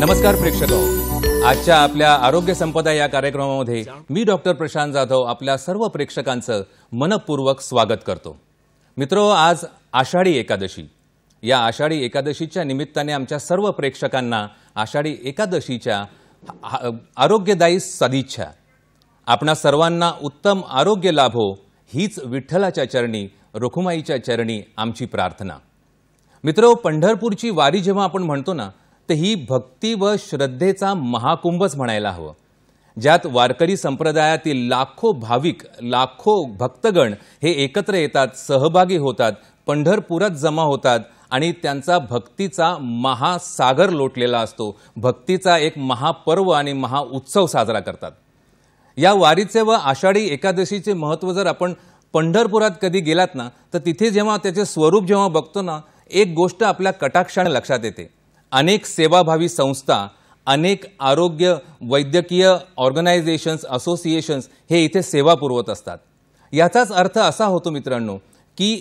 नमस्कार प्रेक्षको, आजच्या आपल्या आरोग्य संपदा या कार्यक्रमामध्ये मी डॉक्टर प्रशांत जाधव आपल्या सर्व प्रेक्षकांचं मनपूर्वक स्वागत करतो। मित्रो, आज आषाढी एकादशी। या आषाढी एकादशीच्या निमित्ताने आमच्या सर्व प्रेक्षकांना आषाढी एकादशीच्या आरोग्यदायी सदिच्छा। आपणा सर्वांना उत्तम आरोग्य लाभो हीच विठ्ठलाच्या चरणी, रुक्माईच्या चरणी आमची प्रार्थना। मित्रो, पंढरपूरची वारी जेव्हा आपण म्हणतो ना, तर ही भक्ती व श्रद्धेचा महाकुंभच म्हणायला हवं, ज्यात वारकरी संप्रदायातील लाखो भाविक, लाखो भक्तगण हे एकत्र येतात, सहभागी होतात, पंढरपुरात जमा होतात आणि त्यांचा भक्तीचा महासागर लोटलेला असतो, भक्तीचा एक महापर्व आणि महाउत्सव साजरा करतात। या वारीचे व आषाढी एकादशीचे महत्त्व जर आपण पंढरपुरात कधी गेलात ना, तर तिथे जेव्हा त्याचे स्वरूप जेव्हा बघतो ना, एक गोष्ट आपल्या कटाक्षाने लक्षात येते। अनेक सेवाभावी संस्था, अनेक आरोग्य वैद्यकीय ऑर्गनायझेशन्स, असोसिएशन्स हे इथे सेवा पुरवत असतात। याचाच अर्थ असा होतो मित्रांनो, की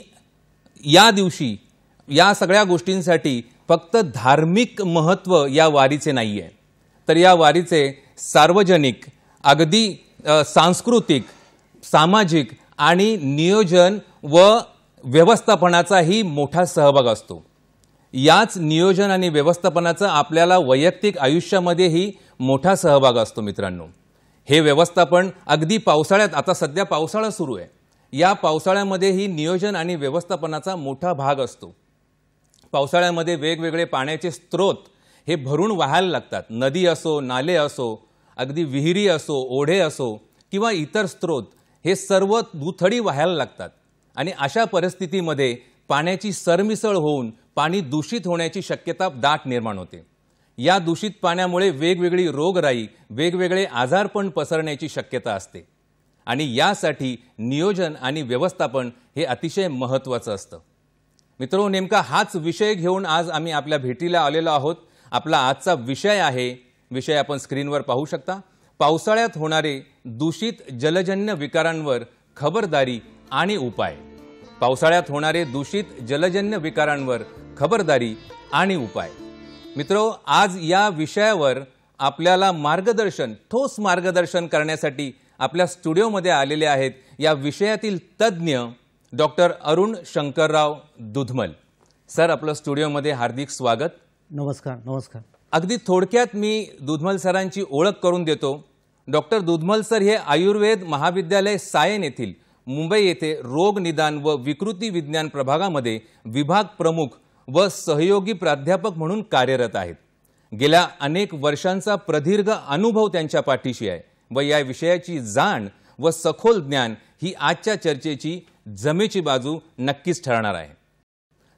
या दिवशी या सगळ्या गोष्टींसाठी फक्त धार्मिक महत्त्व या वारीचे नाहीये, तर या वारीचे सार्वजनिक, अगदी सांस्कृतिक, सामाजिक आणि नियोजन व व्यवस्थापनाचाही मोठा सहभाग असतो। याच नियोजन आणि व्यवस्थापनाचा आपल्याला वैयक्तिक आयुष्यामध्येही मोठा सहभाग असतो मित्रांनो। हे व्यवस्थापन अगदी पावसाळ्यात, आता सध्या पावसाळा सुरू आहे, या पावसाळ्यामध्येही नियोजन आणि व्यवस्थापनाचा मोठा भाग असतो। पावसाळ्यामध्ये वेगवेगळे पाण्याचे स्रोत हे भरून वाहायला लागतात। नदी असो, नाले असो, अगदी विहिरी असो, ओढे असो किंवा इतर स्रोत, हे सर्व दुथडी वाहायला लागतात आणि अशा परिस्थितीमध्ये पाण्याची सरमिसळ होऊन पाणी दूषित होण्याची शक्यता दाट निर्माण होते। या दूषित पाण्यामुळे वेगवेगळी रोगराई, वेगवेगळे आजारपण पसरण्याची शक्यता असते आणि यासाठी नियोजन आणि व्यवस्थापन हे अतिशय महत्त्वाचं असतं। मित्रो, नेमका हाच विषय घेऊन आज आम्ही आपल्या भेटीला आलेलो आहोत। आपला आजचा विषय आहे, विषय आपण स्क्रीनवर पाहू शकता, पावसाळ्यात होणारे दूषित जलजन्य विकारांवर खबरदारी आणि उपाय। पावसाळ्यात होणारे दूषित जलजन्य विकारांवर खबरदारी आणि उपाय। मित्रो, आज या विषयावर आपल्याला मार्गदर्शन, ठोस मार्गदर्शन करण्यासाठी आपल्या स्टुडिओमध्ये आलेले आहेत या विषयातील तज्ज्ञ डॉक्टर अरुण शंकरराव दुधमल सर। आपलं स्टुडिओमध्ये हार्दिक स्वागत। नमस्कार। नमस्कार। अगदी थोडक्यात मी दुधमल सरांची ओळख करून देतो। डॉक्टर दुधमल सर हे आयुर्वेद महाविद्यालय सायन येथील मुंबई येथे रोग निदान व विकृती विज्ञान प्रभागामध्ये विभाग प्रमुख व सहयोगी प्राध्यापक म्हणून कार्यरत आहेत। गेल्या अनेक वर्षांचा प्रदीर्घ अनुभव त्यांच्या पाठीशी आहे व या विषयाची जाण व सखोल ज्ञान ही आजच्या चर्चेची जमेची बाजू नक्कीच ठरणार आहे।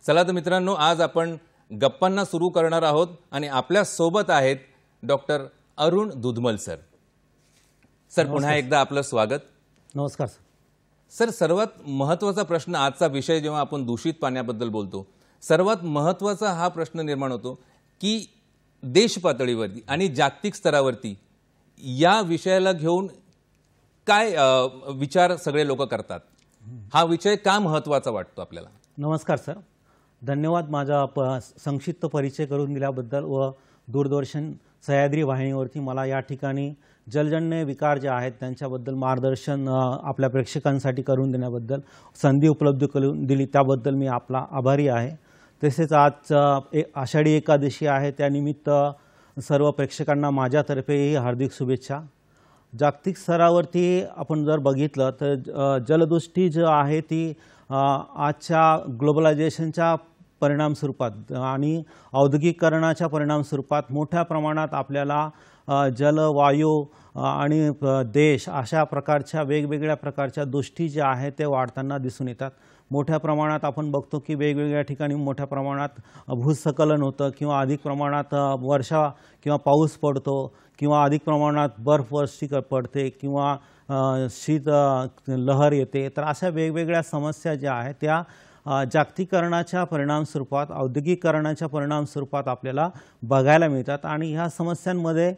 चला तर मित्रांनो, आज आपण गप्पांना सुरू करणार आहोत आणि आपल्या सोबत आहेत डॉक्टर अरुण दुधमल सर। सर, पुन्हा एकदा आपलं स्वागत। नमस्कार सर, सर्वात महत्त्वाचा प्रश्न, आजचा विषय जेव्हा आपण दूषित पाण्याबद्दल बोलतो, सर्वात महत्त्वाचा हा प्रश्न निर्माण होतो की देश पातळीवरती आणि जागतिक स्तरावरती या विषयाला घेऊन काय विचार सगळे लोक करतात, हा विषय का महत्त्वाचा वाटतो आपल्याला? नमस्कार सर, धन्यवाद माझा संक्षिप्त परिचय करून दिल्याबद्दल व दूरदर्शन सह्याद्री वाहिनीवरती मला या ठिकाणी जलजन्य विकार जे आहेत त्यांच्याबद्दल मार्गदर्शन आपल्या प्रेक्षकांसाठी करून देण्याबद्दल, संधी उपलब्ध करून दिली त्याबद्दल मी आपला आभारी आहे। तसेच आज आषाढी एकादशी आहे, त्यानिमित्त सर्व प्रेक्षकांना माझ्यातर्फेही हार्दिक शुभेच्छा। जागतिक स्तरावरती आपण जर बघितलं तर जलदृष्टी जी आहे ती आजच्या ग्लोबलायझेशनच्या परिणाम स्वरूपात आणि औद्योगिकीकरणाच्या परिणाम स्वरूपात मोठ्या प्रमाणात आपल्याला जल, वायू आणि देश अशा प्रकारच्या वेगवेगळ्या प्रकारच्या दृष्टी ज्या आहेत ते वाढताना दिसून येतात। मोठ्या प्रमाणात आपण बघतो की वेगवेगळ्या ठिकाणी मोठ्या प्रमाणात भूस्खलन होतं किंवा अधिक प्रमाणात वर्षा किंवा पाऊस पडतो किंवा अधिक प्रमाणात बर्फवृष्टी पडते किंवा शीत लहर येते। तर अशा वेगवेगळ्या समस्या ज्या आहेत त्या जागतिकीकरणाच्या परिणाम स्वरूपात, औद्योगिकीकरणाच्या परिणाम स्वरूपात आपल्याला बघायला मिळतात आणि ह्या समस्यांमध्ये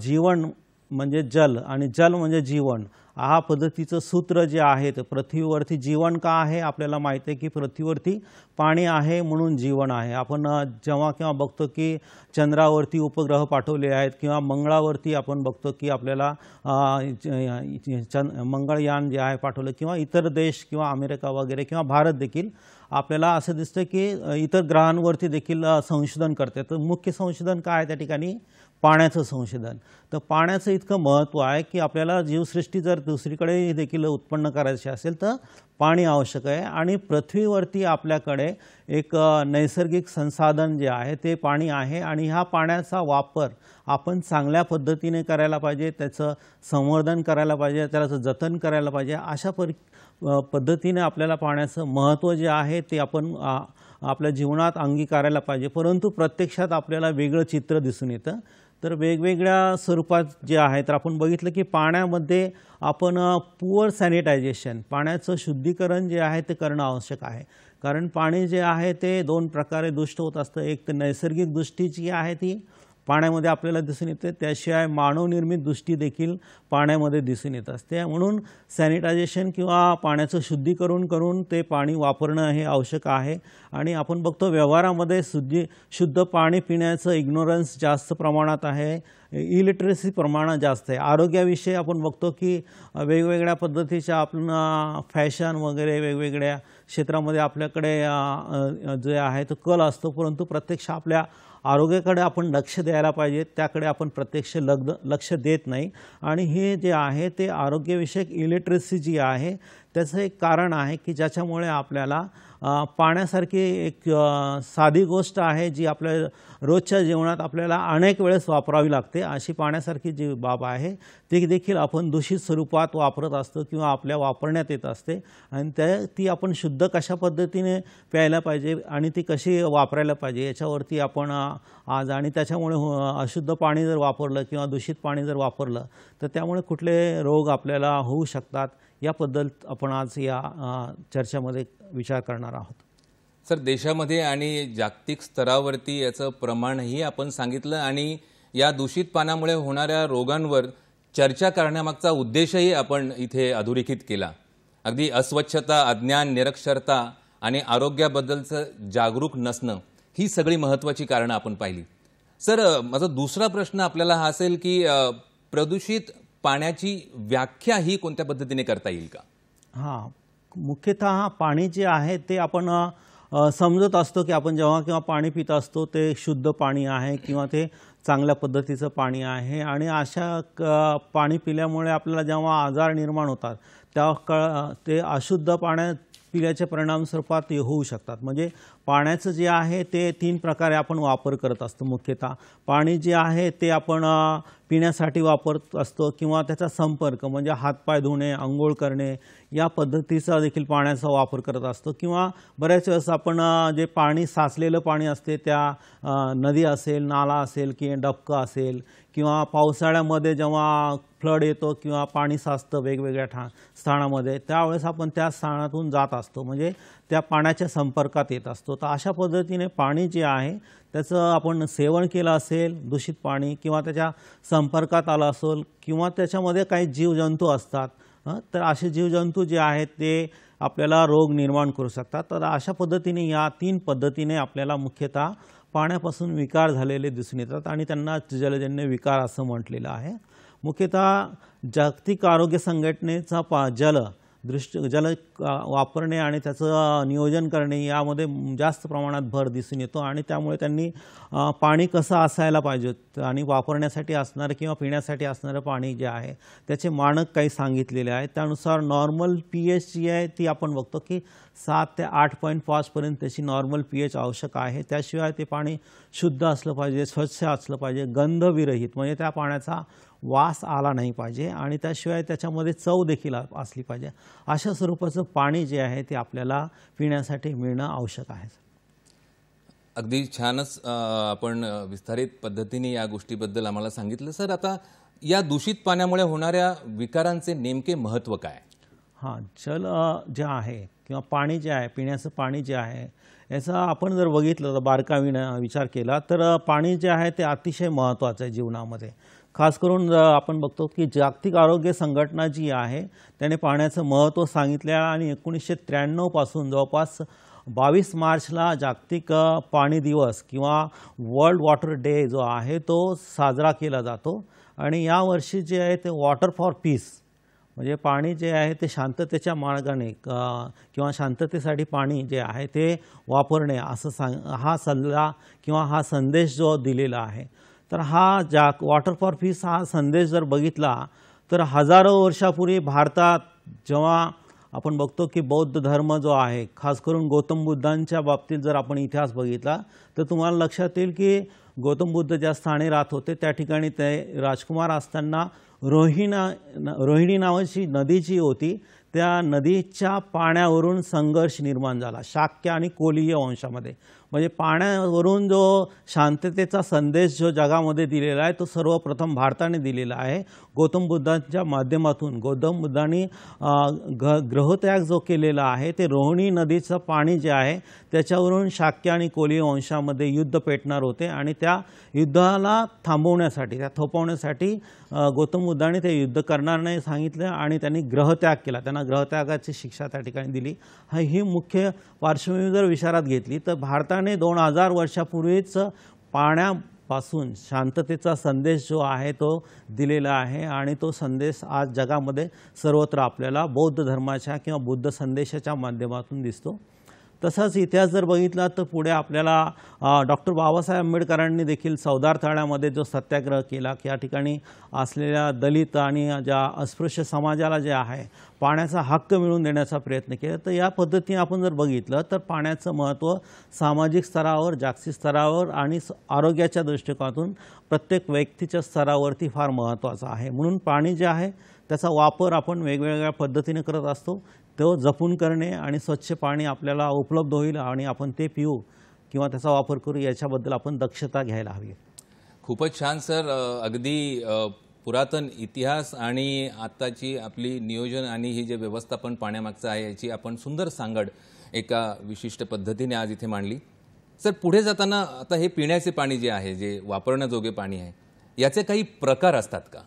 जीवन म्हणजे जल आणि जल म्हणजे जीवन हा पद्धतीचं सूत्र जे आहे ते पृथ्वीवरती जीवन का आहे आपल्याला माहिती आहे की पृथ्वीवरती पाणी आहे म्हणून जीवन आहे. आपण जेव्हा केव्हा बघतो की चंद्रावरती उपग्रह पाठवले आहेत किंवा मंगळावरती आपण बघतो की आपल्याला मंगळयान जे आहे पाठवलं किंवा इतर देश किंवा अमेरिका वगैरे किंवा भारत देखील आपल्याला असं दिसतं की इतर ग्रहांवरती देखील संशोधन करते. तर मुख्य संशोधन काय आहे त्या ठिकाणी पाण्याचं संशोधन. तर पाण्याचं इतकं महत्त्व आहे की आपल्याला जीवसृष्टी जर दुसरीकडे देखील उत्पन्न करायची असेल तर पाणी आवश्यक आहे आणि पृथ्वीवरती आपल्याकडे एक नैसर्गिक संसाधन जे आहे ते पाणी आहे आणि ह्या पाण्याचा वापर आपण चांगल्या पद्धतीने करायला पाहिजे, त्याचं संवर्धन करायला पाहिजे, त्याचं जतन करायला पाहिजे. अशा पद्धतीने आपल्याला पाण्याचं महत्त्व जे आहे ते आपण आपल्या जीवनात अंगीकारायला पाहिजे. परंतु प्रत्यक्षात आपल्याला वेगळं चित्र दिसून येतं. तर वेगवेगळ्या स्वरूपात जे आहे तर आपण बघितलं की पाण्यामध्ये आपण पुअर सॅनिटायझेशन पाण्याचं शुद्धीकरण जे आहे ते करणं आवश्यक आहे. कारण पाणी जे आहे ते दोन प्रकारे दुष्ट होत असतं. एक तर नैसर्गिक दृष्टी जी आहे ती पाण्यामध्ये आपल्याला दिसून येते, त्याशिवाय मानवनिर्मित दृष्टी देखील पाण्यामध्ये दिसून येत असते. म्हणून सॅनिटायझेशन किंवा पाण्याचं शुद्धीकरण करून ते पाणी वापरणं हे आवश्यक आहे. आणि आपण बघतो व्यवहारामध्ये शुद्ध पाणी पिण्याचं इग्नोरन्स जास्त प्रमाणात आहे, इलिटरसी प्रमाणात जास्त आहे. आरोग्याविषयी आपण बघतो की वेगवेगळ्या पद्धतीच्या आपण फॅशन वगैरे वेगवेगळ्या क्षेत्रामध्ये आपल्याकडे जे आहे तो कल असतो, परंतु प्रत्यक्ष आपल्या आरोग्याकडे आपण लक्ष द्यायला पाहिजे, त्याकडे आपण प्रत्यक्ष लक्ष देत नाही. आणि हे जे आहे ते आरोग्यविषयक इलिटरसी जी आहे त्याचं एक कारण आहे की ज्याच्यामुळे आपल्याला पाण्यासारखी एक साधी गोष्ट आहे जी आपल्या रोजच्या जीवनात आपल्याला अनेक वेळेस वापरावी लागते, अशी पाण्यासारखी जी बाब आहे ती देखील आपण दूषित स्वरूपात वापरत असतो किंवा आपल्या वापरण्यात येत असते. आणि ती आपण शुद्ध कशा पद्धतीने प्यायला पाहिजे आणि ती कशी वापरायला पाहिजे याच्यावरती आपण आज आणि त्याच्यामुळे अशुद्ध पाणी जर वापरलं किंवा दूषित पाणी जर वापरलं तर त्यामुळे कुठले रोग आपल्याला होऊ शकतात याबद्दल आपण आज या चर्चेमध्ये विचार करणार आहोत. सर, देशामध्ये आणि जागतिक स्तरावरती याचं प्रमाणही आपण सांगितलं आणि या दूषित पाण्यामुळे होणाऱ्या रोगांवर चर्चा करण्यामागचा उद्देशही आपण इथे अधोरेखित केला. अगदी अस्वच्छता, अज्ञान, निरक्षरता आणि आरोग्याबद्दलचं जागरूक नसणं ही सगळी महत्त्वाची कारणं आपण पाहिली. सर, माझा दुसरा प्रश्न आपल्याला हा असेल की प्रदूषित पाण्याची व्याख्या ही कोणत्या पद्धतीने करता येईल का? हां, मुख्यतः पाणी जे आहे ते आपण समजत असतो की आपण जेव्हा केव्हा पाणी पित असतो ते शुद्ध पाणी आहे किंवा ते चांगल्या पद्धतीचं पाणी आहे. आणि अशा पाणी पिल्यामुळे आपल्याला जेव्हा आजार निर्माण होतात तेव्हा ते अशुद्ध पाण्यात पिल्याचे परिणाम स्वरूपात होऊ शकतात. म्हणजे पाण्याचं जे आहे ते तीन प्रकारे आपण वापर करत असतो. मुख्यतः पाणी जे आहे ते आपण पिण्यासाठी वापरत असतो किंवा त्याचा संपर्क म्हणजे हातपाय धुणे, अंघोळ करणे या पद्धतीचा देखील पाण्याचा वापर करत असतो. किंवा बऱ्याच वेळेस आपण जे पाणी साचलेलं पाणी असते त्या नदी असेल, नाला असेल किंवा डबका असेल किंवा पावसाळ्यामध्ये जेव्हा फ्लड येतो किंवा पाणी साचतं वेगवेगळ्या स्थानामध्ये त्यावेळेस आपण त्या स्थानातून जात असतो, म्हणजे त्या पाण्याच्या संपर्कात येत असतो. तर अशा पद्धतीने पाणी जे आहे त्याचं आपण सेवन केलं असेल दूषित पाणी किंवा त्याच्या संपर्कात आलं असेल किंवा त्याच्यामध्ये काही जीवजंतू असतात, तर असे जीवजंतू जे आहेत ते आपल्याला रोग निर्माण करू शकतात. तर अशा पद्धतीने या तीन पद्धतीने आपल्याला मुख्यतः पाण्यापासून विकार झालेले दिसून येतात आणि त्यांना जलजन्य विकार असं म्हटलेलं आहे. मुख्यतः जागतिक आरोग्य संघटनेचा जल वापरणे आणि त्याचं नियोजन करणे यामध्ये जास्त प्रमाणात भर दिसून येतो. आणि त्यामुळे त्यांनी पाणी कसं असायला पाहिजे आणि वापरण्यासाठी असणारं किंवा पिण्यासाठी असणारं पाणी जे आहे त्याचे मानक काही सांगितलेले आहेत. त्यानुसार नॉर्मल pH जी आहे ती आपण बघतो की 7 ते 8.5 पर्यंत त्याची नॉर्मल pH आवश्यक आहे. त्याशिवाय ते पाणी शुद्ध असलं पाहिजे, स्वच्छ असलं पाहिजे, गंधविरहित म्हणजे त्या पाण्याचा वास आला नाही पाहिजे आणि त्याशिवाय त्याच्यामध्ये चव देखील असली पाहिजे. अशा स्वरूपाचं पाणी जे आहे ते आपल्याला पिण्यासाठी मिळणं आवश्यक आहे. अगदी छानच आपण विस्तारित पद्धतीने या गोष्टीबद्दल आम्हाला सांगितलं. सर, आता या दूषित पाण्यामुळे होणाऱ्या विकारांचे नेमके महत्त्व काय? हां, जल जे आहे किंवा पाणी जे आहे, पिण्याचं पाणी जे आहे याचा आपण जर बघितलं तर बारकाईने विचार केला तर पाणी जे आहे ते अतिशय महत्त्वाचं आहे जीवनामध्ये. खास करून आपण बघतो की जागतिक आरोग्य संघटना जी आहे त्याने पाण्याचं महत्त्व सांगितलं आणि 1993 पासून जवळपास 22 मार्चला जागतिक पाणी दिवस किंवा वर्ल्ड वॉटर डे जो आहे तो साजरा केला जातो. आणि यावर्षी जे आहे ते वॉटर फॉर पीस म्हणजे पाणी जे आहे ते शांततेच्या मार्गाने किंवा शांततेसाठी पाणी जे आहे ते वापरणे असं हा सल्ला किंवा हा संदेश जो दिलेला आहे. तर हा वॉटर फॉर पीस हा संदेश जर बघितला तर हजारो वर्षापूर्वी भारतात जेव्हा आपण बघतो की बौद्ध धर्म जो आहे खास करून गौतम बुद्धांच्या बाबतीत जर आपण इतिहास बघितला तर तुम्हाला लक्षात येईल की गौतम बुद्ध ज्या स्थानी राहत होते त्या ठिकाणी ते राजकुमार असताना रोहिणी नावाची नदी जी होती त्या नदीच्या पाण्यावरून संघर्ष निर्माण झाला शाक्य आणि कोलीय वंशामध्ये. म्हणजे पाण्यावरून जो शांततेचा संदेश जो जगामध्ये दिलेला आहे तो सर्वप्रथम भारताने दिलेला आहे गौतम बुद्धांच्या माध्यमातून. गौतम बुद्धांनी ग्रहत्याग जो केलेला आहे ते रोहिणी नदीचं पाणी जे आहे त्याच्यावरून शाक्य आणि कोलीय वंशामध्ये युद्ध पेटणार होते आणि त्या युद्धाला थांबवण्यासाठी त्या थोपवण्यासाठी गौतम बुद्धांनी ते युद्ध करणार नाही सांगितलं आणि त्यांनी ग्रहत्याग केला. त्यांना ग्रहत्यागाची शिक्षा त्या ठिकाणी दिली. ही मुख्य पार्श्वभूमी जर विचारात घेतली तर भारताने 2000 वर्षापूर्वीच पाण्यापासून शांततेचा संदेश जो आहे तो दिलेला आहे आणि तो संदेश आज जगामध्ये सर्वत्र आपल्याला बौद्ध धर्माच्या किंवा बुद्ध संदेशाच्या माध्यमातून दिसतो. तसाच इतिहास जर बघितला तर पुढे आपल्याला डॉक्टर बाबासाहेब आंबेडकरांनी देखील चौदार तळ्यामध्ये जो सत्याग्रह केला की या ठिकाणी असलेल्या दलित आणि ज्या अस्पृश्य समाजाला जे आहे पाण्याचा हक्क मिळवून देण्याचा प्रयत्न केला. तर या पद्धतीने आपण जर बघितलं तर पाण्याचं महत्त्व सामाजिक स्तरावर जागतिक स्तरावर आणि आरोग्याच्या दृष्टिकोनातून प्रत्येक व्यक्तीच्या स्तरावरती फार महत्त्वाचं आहे. म्हणून पाणी जे आहे त्याचा वापर आपण वेगवेगळ्या पद्धतीने करत असतो. तो जपून करणे आणि स्वच्छ पाणी आपल्याला उपलब्ध होईल आणि आपण ते पिऊ किंवा त्याचा वापर करू याच्याबद्दल आपण दक्षता घ्यायला हवी. खूपच छान सर. अगदी पुरातन इतिहास आणि आताची आपली नियोजन आणि ही जे व्यवस्थापन पाण्यामागचं आहे याची आपण सुंदर सांगड एका विशिष्ट पद्धतीने आज इथे मांडली. सर पुढे जाताना आता हे पिण्याचे पाणी जे आहे जे वापरण्याजोगे पाणी आहे याचे काही प्रकार असतात का?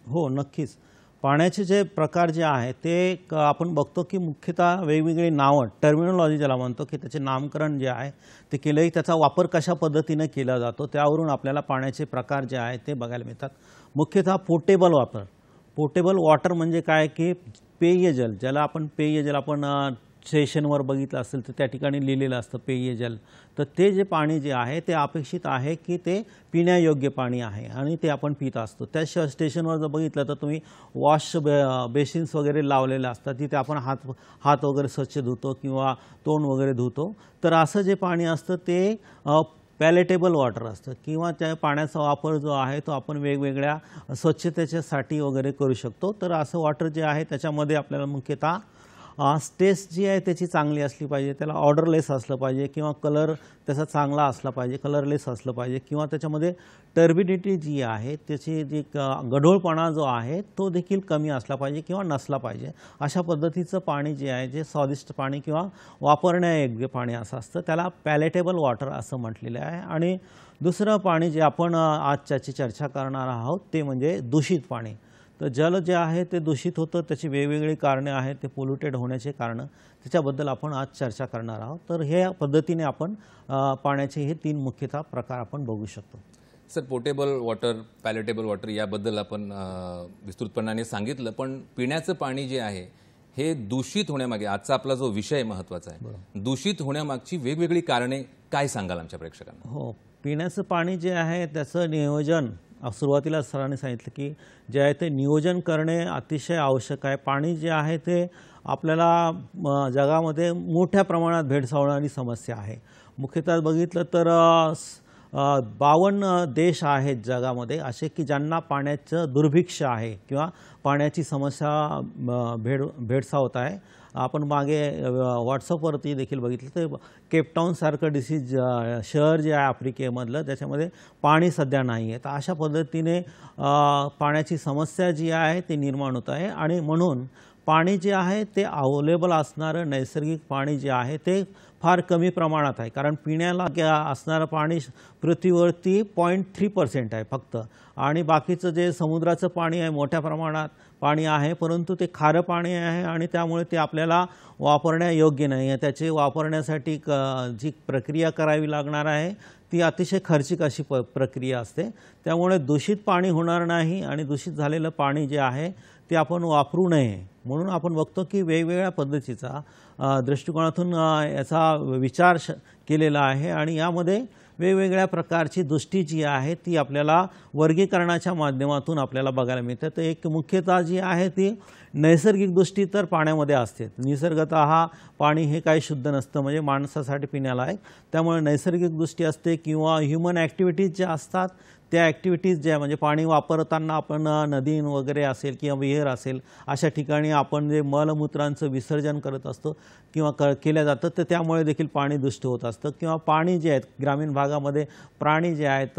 हो नक्कीच. पाण्याचे जे प्रकार जे आहे ते आपण बघतो की मुख्यतः वेगवेगळी नावं टर्मिनॉलॉजी ज्याला म्हणतो की त्याचे नामकरण जे आहे ते केलं की त्याचा वापर कशा पद्धतीने केला जातो त्यावरून आपल्याला पाण्याचे प्रकार जे आहे ते बघायला मिळतात. मुख्यतः पोर्टेबल वॉटर. पोर्टेबल वॉटर म्हणजे काय की पेयजल ज्याला आपण पेयजल आपण स्टेशनवर बघितलं असेल तर त्या ठिकाणी लिहिलेलं असतं पेयजल. तर ते जे पाणी जे आहे ते अपेक्षित आहे की ते पिण्यायोग्य पाणी आहे आणि ते आपण पित असतो. त्याशिवाय स्टेशनवर जर बघितलं तर तुम्ही वॉश बेसिन्स वगैरे लावलेले असतात तिथे आपण हात वगैरे स्वच्छ धुतो किंवा तोंड वगैरे धुतो. तर असं जे पाणी असतं ते पॅलेटेबल वॉटर असतं किंवा त्या पाण्याचा वापर जो आहे तो आपण वेगवेगळ्या स्वच्छतेच्यासाठी वगैरे करू शकतो. तर असं वॉटर जे आहे त्याच्यामध्ये आपल्याला मुख्यतः टेस्ट जी आहे त्याची चांगली असली पाहिजे त्याला ऑर्डरलेस असलं पाहिजे किंवा कलर त्याचा चांगला असला पाहिजे कलरलेस असलं पाहिजे किंवा त्याच्यामध्ये टर्बिडिटी जी आहे त्याची जी गढूळपणा जो आहे तो देखील कमी असला पाहिजे किंवा नसला पाहिजे. अशा पद्धतीचं पाणी जे आहे जे स्वादिष्ट पाणी किंवा वापरण्यायोग्य पाणी असं असतं त्याला पॅलेटेबल वॉटर असं म्हटलेलं आहे. आणि दुसरं पाणी जे आपण आजच्याची चर्चा करणार आहोत ते म्हणजे दूषित पाणी. तर जल जे आहे ते दूषित होतं त्याची वेगवेगळी कारणे आहेत ते पोल्युटेड होण्याचे कारणं त्याच्याबद्दल आपण आज चर्चा करणार आहोत. तर हे पद्धतीने आपण पाण्याचे हे 3 मुख्यतः प्रकार आपण बघू शकतो. Sir portable water palatable water याबद्दल आपण विस्तृतपणाने सांगितलं पण पिण्याचं पाणी जे आहे हे दूषित होण्यामागे आजचा आपला जो विषय महत्त्वाचा आहे दूषित होण्यामागची वेगवेगळी कारणे काय सांगाल आमच्या प्रेक्षकांना? हो पिण्याचं पाणी जे आहे त्याचं नियोजन सुरुवातीला सरांनी सांगितलं की जे आहे ते नियोजन करणे अतिशय आवश्यक आहे. पाणी जे आहे ते आपल्याला जगामध्ये मोठ्या प्रमाणात भेडसावणारी समस्या आहे. मुख्यतः बघितलं तर 52 देश आहेत जगामध्ये असे की ज्यांना पाण्याचं दुर्भिक्ष आहे किंवा पाण्याची समस्या भेडसावत आहे. आपण मागे व्हॉट्सअपवरती देखील बघितलं तर केपटाऊनसारखं डिसीज शहर जे आहे आफ्रिकेमधलं त्याच्यामध्ये पाणी सध्या नाही आहे. तर अशा पद्धतीने पाण्याची समस्या जी आहे ती निर्माण होत आहे आणि म्हणून पाणी जे आहे ते अवेलेबल असणारं नैसर्गिक पाणी जे आहे ते फार कमी प्रमाणात आहे, कारण पिण्याला असणारं पाणी पृथ्वीवरती 0.3% आहे फक्त, आणि बाकीचं जे समुद्राचं पाणी आहे मोठ्या प्रमाणात पाणी आहे, परंतु ते खारं पाणी आहे आणि त्यामुळे ते आपल्याला वापरण्यायोग्य नाही आहे. त्याचे वापरण्यासाठी जी प्रक्रिया करावी लागणार आहे ती अतिशय खर्चिक अशी प्रक्रिया असते. त्यामुळे दूषित पाणी होणार नाही आणि दूषित झालेलं पाणी जे आहे ते आपण वापरू नये. म्हणून आपण बघतो की वेगवेगळ्या पद्धतीचा दृष्टिकोनातून याचा विचार केलेला आहे आणि यामध्ये वेगवेगळ्या प्रकारची दृष्टी जी आहे ती आपल्याला वर्गीकरणाच्या माध्यमातून आपल्याला बघायला मिळते. तर एक मुख्यतः जी आहे ती नैसर्गिक दृष्टी तर पाण्यामध्ये असते. निसर्गतः पाणी हे काही शुद्ध नसतं, म्हणजे माणसासाठी पिण्याला आहे, त्यामुळे नैसर्गिक दृष्टी असते किंवा ह्युमन ॲक्टिव्हिटीज ज्या असतात त्या ॲक्टिव्हिटीज ज्या म्हणजे पाणी वापरताना आपण नदी वगैरे असेल किंवा विहीर असेल अशा ठिकाणी आपण जे मलमूत्रांचं विसर्जन करत असतो किंवा केलं जातं, तर त्यामुळे देखील पाणी दूषित होत असतं. किंवा पाणी जे आहेत ग्रामीण भागामध्ये प्राणी जे आहेत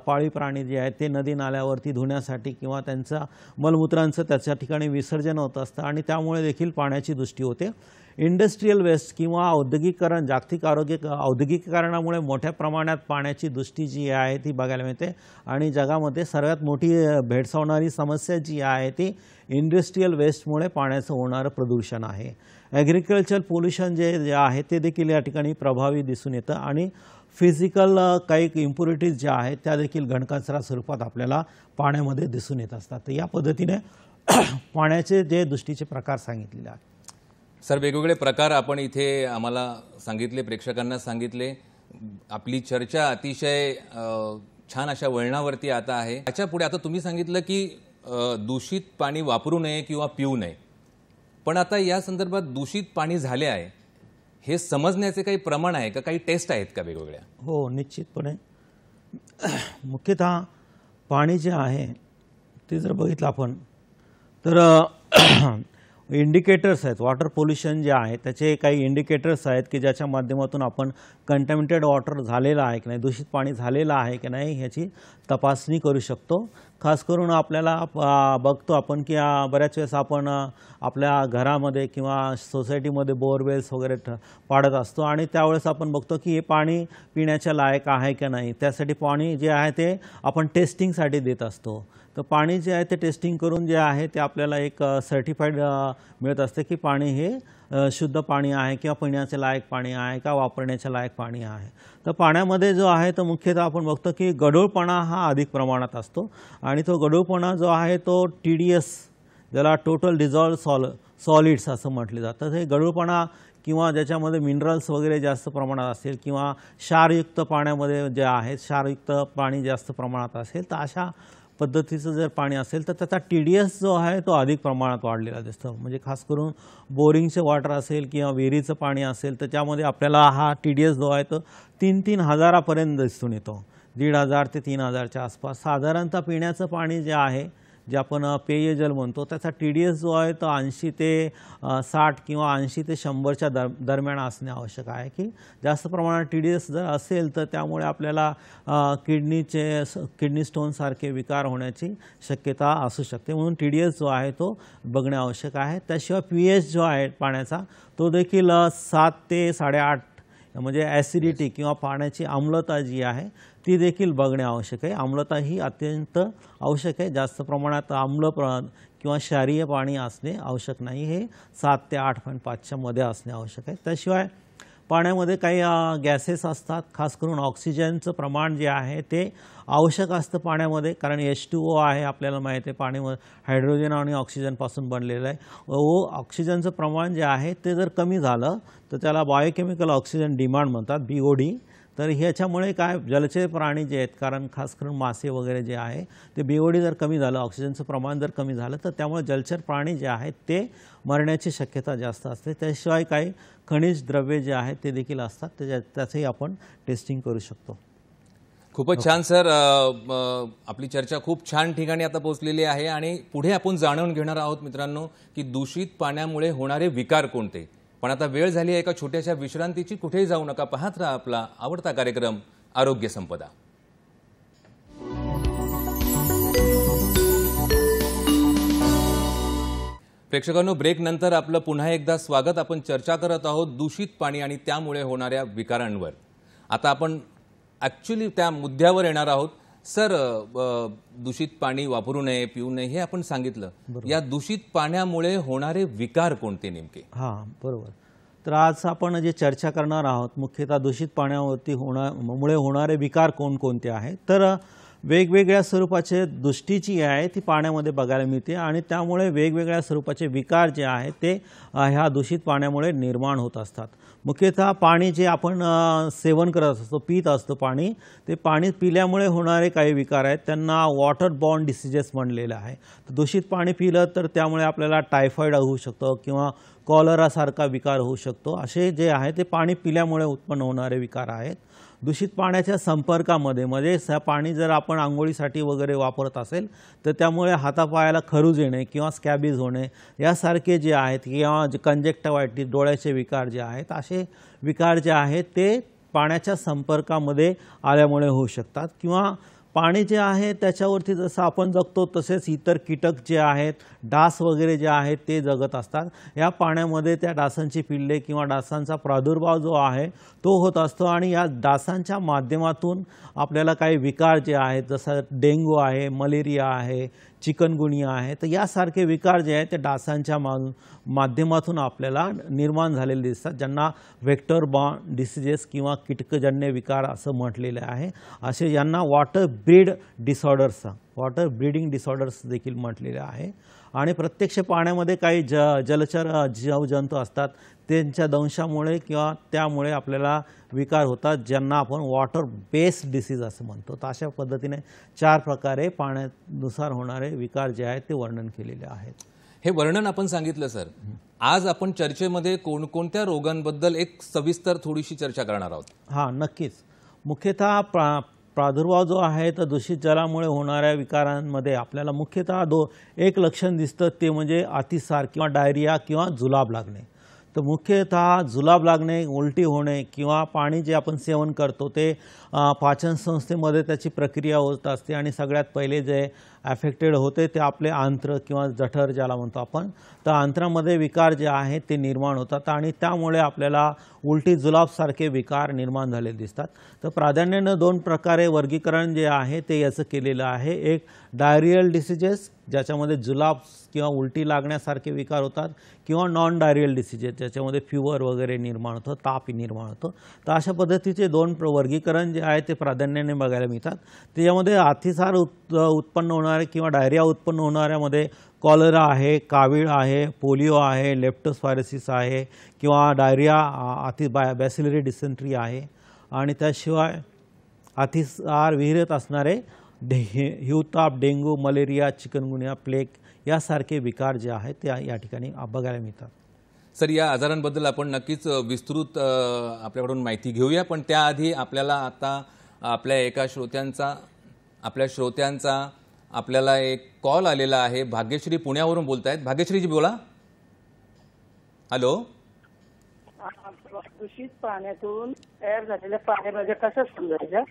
पाळीव प्राणी जे आहेत ते नदी नाल्यावरती धुण्यासाठी किंवा त्यांचा मलमूत्रांचं त्याच्या ठिकाणी विसर्जन होत असतं आणि त्यामुळे देखील पाण्याची दूषित होते. इंडस्ट्रियल वेस्ट किंवा औद्योगिकीकरण, जागतिक औद्योगिकीकरणामुळे मोठ्या प्रमाणात पाण्याची दूषित जी आहे ती बघायला मिळते आणि जगामध्ये सर्वात मोठी भेडसावणारी समस्या जी आहे ती इंडस्ट्रियल वेस्टमुळे पाण्याचं होणारं प्रदूषण आहे. ॲग्रिकल्चर पोल्युशन जे आहे ते देखील या ठिकाणी प्रभावी दिसून येतं आणि फिजिकल काही इम्प्युरिटीज ज्या आहेत त्या देखील घनकचरा स्वरूपात आपल्याला पाण्यामध्ये दिसून येत असतात. तर या पद्धतीने पाण्याचे जे दूषितेचे प्रकार सांगितलेले आहेत. सर, वेगवेगळे प्रकार आपण इथे आम्हाला सांगितले, प्रेक्षकांना सांगितले. आपली चर्चा अतिशय छान अशा वळणावरती आता आहे. त्याच्या पुढे आता तुम्ही सांगितलं की दूषित पाणी वापरू नये किंवा पिऊ नये, पण आता या संदर्भात दूषित पाणी झाले आहे हे समजण्याचे काही प्रमाण आहे का, काही टेस्ट आहेत का वेगवेगळ्या? हो, निश्चितपणे. मुख्यतः पाणी जे आहे ते जर बघितलं आपण तर इंडिकेटर्स आहेत. वॉटर पोल्युशन जे आहे त्याचे काही इंडिकेटर्स आहेत की ज्याच्या माध्यमातून आपण कंटॅमिनेटेड वॉटर झालेलं आहे की नाही, दूषित पाणी झालेलं आहे की नाही ह्याची तपासणी करू शकतो. खास करून आपल्याला बघतो आपण की बऱ्याच वेळेस आपण आपल्या घरामध्ये किंवा सोसायटीमध्ये बोरवेल्स वगैरे पाडत असतो आणि त्यावेळेस आपण बघतो की हे पाणी पिण्याच्या लायक आहे की नाही. त्यासाठी पाणी जे आहे ते आपण टेस्टिंगसाठी देत असतो. तर पाणी जे आहे ते टेस्टिंग करून जे आहे ते आपल्याला एक सर्टिफाईड मिळत असते की पाणी हे शुद्ध पाणी आहे किंवा पिण्याचे लायक पाणी आहे का वापरण्याच्या लायक पाणी आहे. तर पाण्यामध्ये जो आहे तो मुख्यतः आपण बघतो की गढूळपणा हा अधिक प्रमाणात असतो आणि तो गढूळपणा जो आहे तो TDS, ज्याला टोटल डिझॉल्व्ड सॉलिड्स असं म्हटलं जातं, हे गढूळपणा किंवा ज्याच्यामध्ये मिनरल्स वगैरे जास्त प्रमाणात असेल किंवा क्षारयुक्त पाण्यामध्ये जे आहे क्षारयुक्त पाणी जास्त प्रमाणात असेल तर अशा पद्धतीचं जर पाणी असेल तर त्याचा TDS जो आहे तो अधिक प्रमाणात वाढलेला दिसतो. म्हणजे खास करून बोरिंगचं वॉटर असेल किंवा विहिरीचं पाणी असेल तर त्यामध्ये आपल्याला हा TDS जो आहे तो 3-3 हजारापर्यंत दिसून येतो. 1,500 ते 3,000च्या आसपास. साधारणतः पिण्याचं पाणी जे आहे जे आपण पेयजल म्हणतो त्याचा TDS जो आहे तो 80 ते 60 किंवा 80 ते 100च्या दरम्यान असणे आवश्यक आहे. की जास्त प्रमाणात TDS जर असेल तर त्यामुळे आपल्याला किडनी स्टोनसारखे विकार होण्याची शक्यता असू शकते. म्हणून TDS जो आहे तो बघणे आवश्यक आहे. त्याशिवाय pH जो आहे पाण्याचा तो देखील 7 ते 8.5 म्हणजे ॲसिडिटी किंवा पाण्याची आम्लता जी आहे ती देखील बघणे आवश्यक आहे. आम्लता ही अत्यंत आवश्यक आहे. जास्त प्रमाणात आम्ल किंवा क्षारीय पाणी असणे आवश्यक नाही. हे 7 ते 8.5च्या मध्ये असणे आवश्यक आहे. त्याशिवाय पाण्यामध्ये काही गॅसेस असतात. खास करून ऑक्सिजनचं प्रमाण जे आहे ते आवश्यक असतं पाण्यामध्ये, कारण H2O आहे आपल्याला माहिती आहे पाण्यामध्ये हायड्रोजन आणि ऑक्सिजनपासून बनलेलं आहे. ऑक्सिजनचं प्रमाण जे आहे ते जर कमी झालं तर त्याला बायोकेमिकल ऑक्सिजन डिमांड म्हणतात, BOD. तर ह्याच्यामुळे काय जलचर प्राणी जे आहेत, कारण खास करून मासे वगैरे जे आहे ते BOD जर कमी झालं, ऑक्सिजनचं प्रमाण जर कमी झालं तर त्यामुळे जलचर प्राणी जे आहेत ते मरण्याची शक्यता जास्त असते. त्याशिवाय काही खनिज द्रव्ये जे आहेत ते देखील असतात, त्याचंही आपण टेस्टिंग करू शकतो. खूपच छान सर. आपली चर्चा खूप छान ठिकाणी आता पोहोचलेली आहे आणि पुढे आपण जाणून घेणार आहोत मित्रांनो की दूषित पाण्यामुळे होणारे विकार कोणते. पण आता वेळ झाली आहे एका छोट्याशा विश्रांतीची. कुठेही जाऊ नका, पाहत राहा आपला आवडता कार्यक्रम आरोग्य संपदा. प्रेक्षकांनो, ब्रेक नंतर आपलं पुन्हा एकदा स्वागत. आपण चर्चा करत आहोत दूषित पाणी आणि त्यामुळे होणाऱ्या विकारांवर. आता आपण ॲक्च्युली त्या मुद्द्यावर येणार आहोत. सर, दूषित पाणी वापरू नये, पिऊ नये हे आपण सांगितलं. या दूषित पाण्यामुळे होणारे विकार कोणते नेमके? हां, बरोबर. तर आज आपण जे चर्चा करणार आहोत मुख्यतः दूषित पाण्यावरती मुळे होणारे विकार कोणकोणते आहेत. तर वेगवेगळ्या स्वरूपाचे दृष्टी जी आहे ती पाण्यामध्ये बघायला मिळते आणि त्यामुळे वेगवेगळ्या स्वरूपाचे विकार जे आहेत ते ह्या दूषित पाण्यामुळे निर्माण होत असतात. मुख्यतः पाणी जे आपण सेवन करत असतो, पीत असतो पाणी, ते पाणी पिल्यामुळे होणारे काही विकार आहेत त्यांना वॉटर बॉर्न डिसीजेस म्हणलेलं आहे. तर दूषित पाणी पिलं तर त्यामुळे आपल्याला टायफॉईड होऊ शकतो किंवा कॉलरासारखा विकार होऊ शकतो. असे जे आहे ते पाणी पिल्यामुळे उत्पन्न होणारे विकार आहेत. दूषित पाण्याच्या संपर्कामध्ये म्हणजे पाणी जर आपण आंघोळीसाठी वगैरे वापरत असेल तर त्यामुळे हातापायाला खरूज येणे किंवा स्कॅबिज होणे यासारखे जे आहेत किंवा जे कंजेक्टिव्हायटिस, डोळ्याचे विकार जे आहेत, असे विकार जे आहेत ते पाण्याच्या संपर्कामध्ये आल्यामुळे होऊ शकतात. किंवा पाणी जे आहे त्याच्यावरती जसं आपण जगतो तसेच इतर कीटक जे आहेत, डास वगैरे जे आहेत ते जगत असतात. या पाण्यामध्ये त्या डासांची पिल्ले किंवा डासांचा प्रादुर्भाव जो आहे तो होत असतो आणि या डासांच्या माध्यमातून आपल्याला काही विकार जे आहेत जसं डेंग्यू आहे, मलेरिया आहे, चिकनगुनिया आहे, तर यासारखे विकार जे आहेत ते डासांच्या माध्यमातून आपल्याला निर्माण झालेले दिसतात, ज्यांना व्हेक्टर बॉर्न डिसीजेस किंवा कीटकजन्य विकार असं म्हटलेलं आहे. असे यांना वॉटर ब्रीडिंग डिसऑर्डर्स देखील म्हटलेले आहे. आणि प्रत्यक्ष पाण्यामध्ये काही जलचर जीवजंतू असतात, त्यांच्या दंशामुळे किंवा त्यामुळे आपल्याला विकार होतात, ज्यांना आपण वॉटर बेस्ड डिसीज असं म्हणतो. तर अशा पद्धतीने 4 प्रकारे पाण्यानुसार होणारे विकार जे आहेत ते वर्णन केलेले आहेत. हे वर्णन आपण सांगितलं सर. आज आपण चर्चेमध्ये कोणकोणत्या रोगांबद्दल एक सविस्तर थोडीशी चर्चा करणार आहोत? हां, नक्कीच. मुख्यतः प्रादुर्भाव जो आहे तर दूषित जलामुळे होणाऱ्या विकारांमध्ये आपल्याला मुख्यतः एक लक्षण दिसतं, ते म्हणजे अतिसार किंवा डायरिया किंवा जुलाब लागणे. तर मुख्यतः जुलाब लागणे, उलटी होणे किंवा पाणी जे आपण सेवन करतो ते पाचन संस्थेमध्ये त्याची प्रक्रिया होत असते आणि सगळ्यात पहिले जे ॲफेक्टेड होते ते आपले आंत्र किंवा जठर ज्याला म्हणतो आपण, तर आंत्रामध्ये विकार जे आहेत ते निर्माण होतात आणि त्यामुळे आपल्याला उलटी जुलाबसारखे विकार निर्माण झालेले दिसतात. तर प्राधान्यानं 2 प्रकारे वर्गीकरण जे आहे ते याचं केलेलं आहे. एक डायरियल डिसीजेस ज्याच्यामध्ये जुलाब किंवा उलटी लागण्यासारखे विकार होतात, किंवा नॉन डायरियल डिसीजेस ज्याच्यामध्ये फ्युवर वगैरे निर्माण होतं, ताप निर्माण होतं. तर अशा पद्धतीचे 2 वर्गीकरण जे आहे ते प्राधान्याने बघायला मिळतात. त्याच्यामध्ये अतिसार उत्पन्न होणारे किंवा डायरिया उत्पन्न होणाऱ्यामध्ये कॉलरा आहे, कावीळ आहे, पोलिओ आहे, लेप्टोस्पायरोसिस आहे किंवा डायरिया बॅसिलरी डिसेंट्री आहे. आणि त्याशिवाय अतिसार विहिरीत असणारे हिवताप, डेंग्यू, मलेरिया, चिकनगुनिया, प्लेग यासारखे विकार जे आहेत ते या ठिकाणी बघायला मिळतात. सर, या आजारांबद्दल आपण नक्कीच विस्तृत आपल्याकडून माहिती घेऊया, पण त्याआधी आपल्याला आता आपल्या श्रोत्यांचा आपल्याला एक कॉल आलेला आहे. भाग्यश्री पुण्यावरून बोलतायत. भाग्यश्रीजी बोला. हॅलो. दूषित पाण्यातून तयार झालेल्या पालेभाज्या कसं समजायच्या?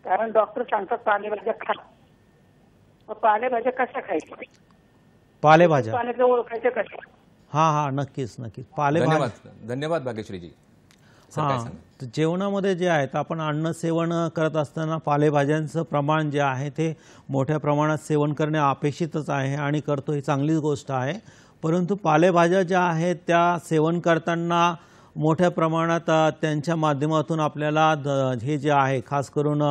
कारण डॉक्टर सांगतात पालेभाज्या खा. पालेभाज्या कशा खायच्या? पालेभाज्या पाण्याचं ओळखायचं कसं? हां, नक्कीच. धन्यवाद भाग्यश्रीजी. हां, तर जेवणामध्ये जे आहे आपण अन्न सेवन करत असताना पालेभाज्यांचं प्रमाण जे आहे ते मोठ्या प्रमाणात सेवन करणे अपेक्षितच आहे आणि करतो, ही चांगलीच गोष्ट आहे. परंतु पालेभाज्या ज्या आहेत त्या सेवन करताना मोठ्या प्रमाणात त्यांच्या माध्यमातून आपल्याला हे जे आहे खास करून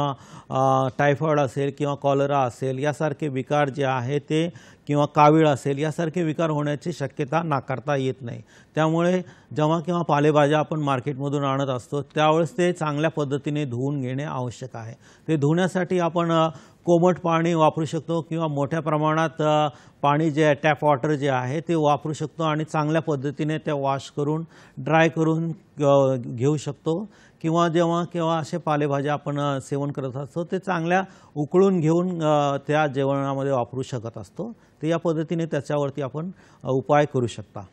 टायफॉईड असेल किंवा कॉलरा असेल यासारखे विकार जे आहे ते, किंवा कावीळ असेल यासारखे विकार होण्याची शक्यता नाकारता येत नाही. त्यामुळे जेव्हा केव्हा पालेभाज्या आपण मार्केटमधून आणत असतो त्यावेळेस ते चांगल्या पद्धतीने धुवून घेणे आवश्यक आहे. ते धुण्यासाठी आपण कोमट पाणी वापरू शकतो किंवा मोठ्या प्रमाणात पाणी जे टॅप वॉटर जे आहे ते वापरू शकतो आणि चांगल्या पद्धतीने ते वॉश करून ड्राय करून घेऊ शकतो. किंवा जेव्हा केव्हा असे पालेभाज्या आपण सेवन करत असतो ते चांगल्या उकळून घेऊन त्या जेवणामध्ये वापरू शकत असतो. तर या पद्धतीने त्याच्यावरती आपण उपाय करू शकता.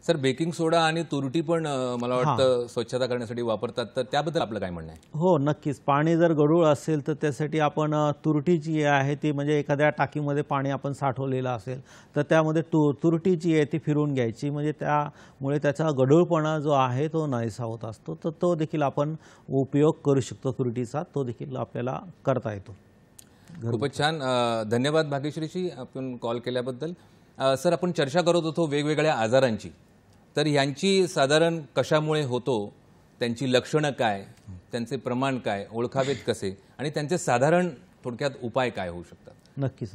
सर, बेकिंग सोडा आणि तुरटी पण मला वाटतं स्वच्छता करण्यासाठी वापरतात, तर त्याबद्दल आपलं काय म्हणणं आहे? हो, नक्कीच. पाणी जर गढूळ असेल तर त्यासाठी आपण तुरटी जी आहे ती, म्हणजे एखाद्या टाकीमध्ये पाणी आपण साठवलेलं असेल तर त्यामध्ये तुरटी जी आहे ती फिरवून घ्यायची, म्हणजे त्यामुळे त्याचा गढूळपणा जो आहे तो नाहीसा होत असतो. तर तो देखील आपण उपयोग करू शकतो तुरटीचा, तो देखील आपल्याला करता येतो. खूपच छान. धन्यवाद भाग्यश्रीजी, आपण कॉल केल्याबद्दल. सर, आपण चर्चा करत होतो वेगवेगळ्या आजारांची, तर यांची साधारण कशामुळे होतो, त्यांची लक्षणं काय, त्यांचे प्रमाण काय, ओळखावेत कसे आणि त्यांचे साधारण थोडक्यात उपाय काय होऊ शकतात? नक्कीच.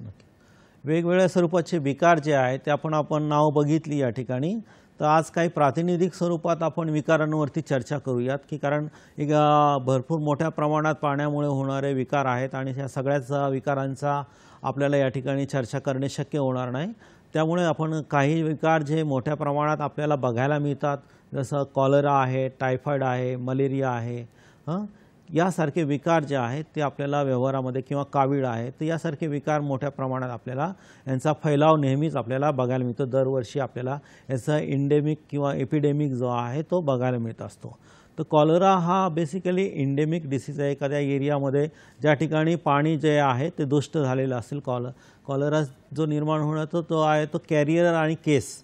वेगवेगळ्या स्वरूपाचे विकार जे आहेत ते आपण नाव बघितली या ठिकाणी. तर आज काही प्रातिनिधिक स्वरूपात आपण विकारांवरती चर्चा करूयात, की कारण एक भरपूर मोठ्या प्रमाणात पाण्यामुळे होणारे विकार आहेत आणि ह्या सगळ्याच विकारांचा आपल्याला या ठिकाणी चर्चा करणे शक्य होणार नाही. त्यामुळे आपण काही विकार जे मोठ्या प्रमाणात आपल्याला बघायला मिळतात, जसं कॉलरा आहे, टायफॉईड आहे, मलेरिया आहे, यासारखे विकार जे आहेत ते आपल्याला व्यवहारामध्ये, किंवा कावीळ आहे, तर यासारखे विकार मोठ्या प्रमाणात आपल्याला यांचा फैलाव नेहमीच आपल्याला बघायला मिळतो. दरवर्षी आपल्याला याचा इंडेमिक किंवा एपिडेमिक जो आहे तो बघायला मिळत असतो. तर कॉलरा हा बेसिकली इंडेमिक डिसीज आहे. एखाद्या एरियामध्ये ज्या ठिकाणी पाणी जे आहे ते दूषित झालेलं असेल, कॉलरा जो निर्माण होण्याचा तो आहे तो कॅरियर आणि केस.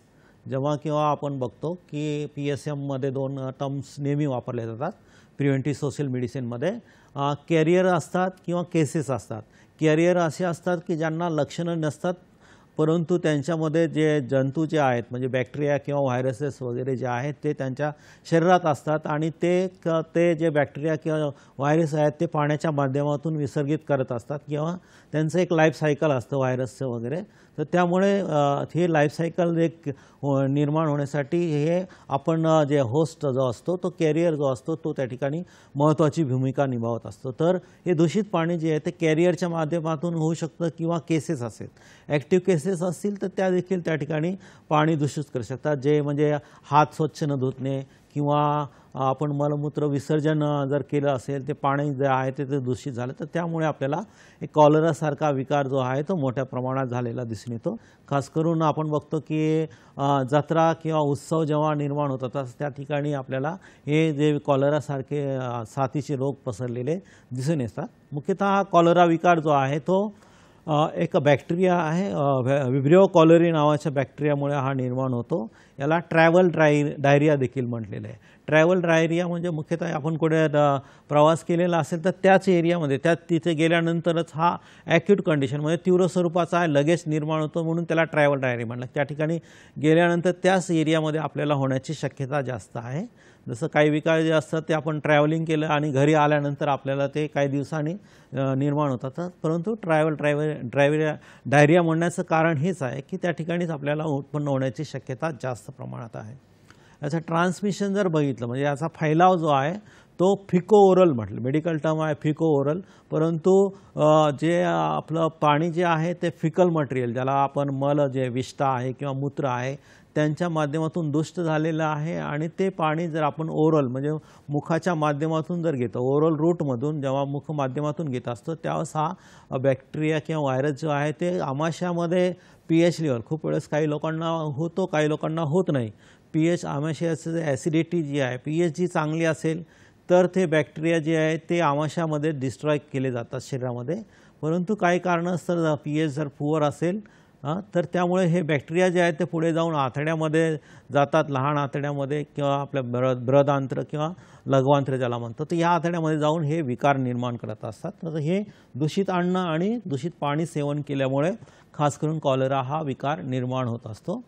जेव्हा किंवा आपण बघतो की PSMमध्ये 2 टर्म्स नेहमी वापरले जातात प्रिव्हेंटिव्ह सोशल मेडिसिनमध्ये. कॅरियर असतात किंवा केसेस असतात. कॅरियर असे असतात की ज्यांना लक्षणं नसतात, परंतु त्यांच्यामध्ये जे जंतू जे आहेत, म्हणजे बॅक्टेरिया किंवा व्हायरसेस वगैरे जे आहेत ते त्यांच्या शरीरात असतात आणि ते जे बॅक्टेरिया किंवा व्हायरस आहेत ते पाण्याच्या माध्यमातून विसर्जित करत असतात, किंवा त्यांचं एक लाईफ सायकल असतं व्हायरसचं वगैरे. तर त्यामुळे हे लाईफ सायकल एक निर्माण होण्यासाठी हे आपण जे होस्ट जो असतो तो कॅरियर जो असतो तो त्या ठिकाणी महत्त्वाची भूमिका निभावत असतो. तर हे दूषित पाणी जे आहे ते कॅरियरच्या माध्यमातून होऊ शकतं, किंवा केसेस असेल, ॲक्टिव्ह केसेस असतील तर त्या देखील त्या ठिकाणी पाणी दूषित करू शकतात. जे म्हणजे हात स्वच्छ न धुतणे, किंवा आपण मलमूत्र विसर्जन जर केलं असेल ते पाणी जे आहे ते दूषित झालं, तर त्यामुळे आपल्याला एक कॉलरासारखा विकार जो आहे तो मोठ्या प्रमाणात झालेला दिसून येतो. खास करून आपण बघतो की जत्रा किंवा उत्सव जेव्हा निर्माण होतात त्या ठिकाणी आपल्याला हे जे कॉलरासारखे साथीचे रोग पसरलेले दिसून येतात. मुख्यतः हा कॉलरा विकार जो आहे तो एक बॅक्टेरिया आहे, विब्रिओ कॉलरी नावाच्या बॅक्टेरियामुळे हा निर्माण होतो. याला ट्रॅव्हल डायरिया देखील म्हटलेलं आहे. ट्रॅव्हल डायरिया म्हणजे मुख्यतः आपण कुठे प्रवास केलेला असेल तर त्याच एरियामध्ये तिथे गेल्यानंतरच हा ॲक्यूट कंडिशन म्हणजे तीव्र स्वरूपाचा लगेच निर्माण होतो, म्हणून त्याला ट्रॅव्हल डायरिया म्हटलं. त्या ठिकाणी गेल्यानंतर त्याच एरियामध्ये आपल्याला होण्याची शक्यता जास्त आहे. जसं काही विकार जे असतात ते आपण ट्रॅव्हलिंग केलं आणि घरी आल्यानंतर आपल्याला ते काही दिवसांनी निर्माण होतात. परंतु डायरिया म्हणण्याचं कारण हेच आहे की त्या ठिकाणीच आपल्याला उत्पन्न होण्याची शक्यता जास्त प्रमाणात आहे. याचं ट्रान्समिशन जर बघितलं म्हणजे याचा फैलाव जो आहे तो फिको ओरल म्हटलं, मेडिकल टर्म आहे फिको ओरल, परंतु जे आपलं पाणी जे आहे ते फिकल मटेरियल, ज्याला आपण मल जे विष्ठा आहे किंवा मूत्र आहे त्यांच्या माध्यमातून दूषित झालेलं आहे आणि ते पाणी जर आपण ओरल म्हणजे मुखाच्या माध्यमातून जर घेतो, ओरल रूटमधून जेव्हा मुख माध्यमातून घेत असतो त्यावेळेस हा बॅक्टेरिया किंवा व्हायरस जो आहे ते आमाशयामध्ये pH लेवल खूप वेळेस काही लोकांना होतो, काही लोकांना होत नाही. pH आमाशयाचं ॲसिडिटी जी आहे pH जी चांगली असेल तर ते बॅक्टेरिया जे आहे ते आमाशयामध्ये डिस्ट्रॉय केले जातात शरीरामध्ये. परंतु काही कारणास्तव pH जर पुअर असेल तर त्यामुळे हे बॅक्टेरिया जे आहेत ते पुढे जाऊन आतड्यामध्ये जातात, लहान आतड्यामध्ये किंवा आपल्या बृहदांत्र किंवा लघवांत्र ज्याला म्हणतो, तर या आतड्यामध्ये जाऊन हे विकार निर्माण करत असतात. तर हे दूषित अन्न आणि दूषित पाणी सेवन केल्यामुळे खास करून कॉलरा हा विकार निर्माण होत असतो.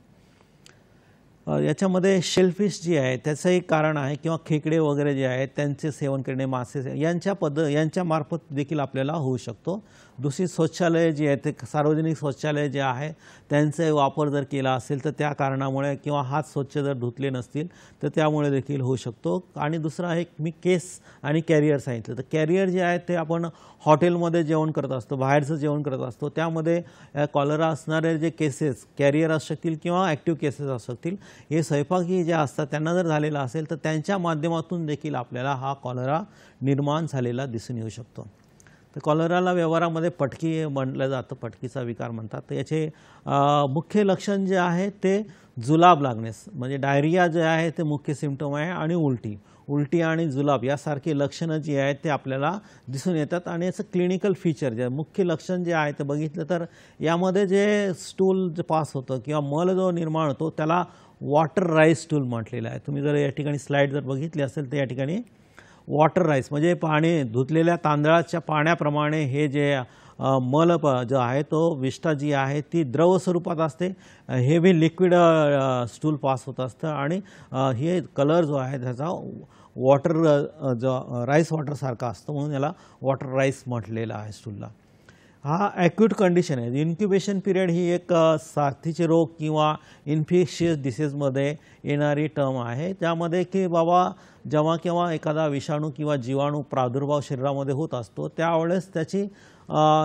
याच्यामध्ये शेलफिश जी आहे त्याचं एक कारण आहे, किंवा खेकडे वगैरे जे आहेत त्यांचे सेवन करणे, मासे यांच्या मार्फत देखील आपल्याला होऊ शकतो. दूषित शौचालय जे आहे ते सार्वजनिक शौचालय जे आहे त्यांचे वापर जर केला असेल तर त्या कारणामुळे, किंवा हात स्वच्छ जर धुतले नसतील तर त्यामुळे देखील होऊ शकतो. आणि दुसरा एक मी केस आणि कॅरियर सांगितलं. तर कॅरियर जे आहे ते आपण हॉटेलमध्ये जेवण करत असतो, बाहेरचं जेवण करत असतो, त्यामध्ये कॉलरा असणारे जे केसेस कॅरियर असू शकतील किंवा ॲक्टिव्ह केसेस असू शकतील, हे स्वयंपाकी जे असतात त्यांना जर झालेला असेल तर त्यांच्या माध्यमातून देखील आपल्याला हा कॉलरा निर्माण झालेला दिसून येऊ शकतो. तर कॉलराला व्यवहारामध्ये पटकी म्हटलं जातं, पटकीचा विकार म्हणतात. तर याचे मुख्य लक्षण जे आहे ते जुलाब लागणे, म्हणजे डायरिया जे आहे ते मुख्य सिम्पटम आहे, आणि उलटी आणि जुलाब यासारखी लक्षणं जी आहेत ते आपल्याला दिसून येतात. आणि याचं क्लिनिकल फीचर जे मुख्य लक्षण जे आहे ते बघितलं तर यामध्ये जे स्टूल जे पास होतं किंवा मल जो निर्माण होतो त्याला वॉटर राईस स्टूल म्हटलेलं आहे. तुम्ही जर या ठिकाणी स्लाईड जर बघितली असेल तर या ठिकाणी वॉटर राईस म्हणजे पाणी धुतलेल्या तांदळाच्या पाण्याप्रमाणे हे जे मल जो आहे तो विष्ठा जी आहे ती द्रव स्वरूपात असते, हेवी लिक्विड स्टूल पास होत असतं, आणि हे कलर जो आहे त्याचा वॉटर जो राईस वॉटरसारखा असतो, म्हणून याला वॉटर राईस म्हटलेलं आहे स्टूलला. हा ॲक्यूट कंडिशन आहे. इन्क्युबेशन पिरियड ही एक साथीचे रोग किंवा इन्फेक्शियस डिसीजमध्ये येणारी टर्म आहे, त्यामध्ये की बाबा जेव्हा केव्हा एखादा विषाणू किंवा जीवाणू प्रादुर्भाव शरीरामध्ये होत असतो त्यावेळेस त्याची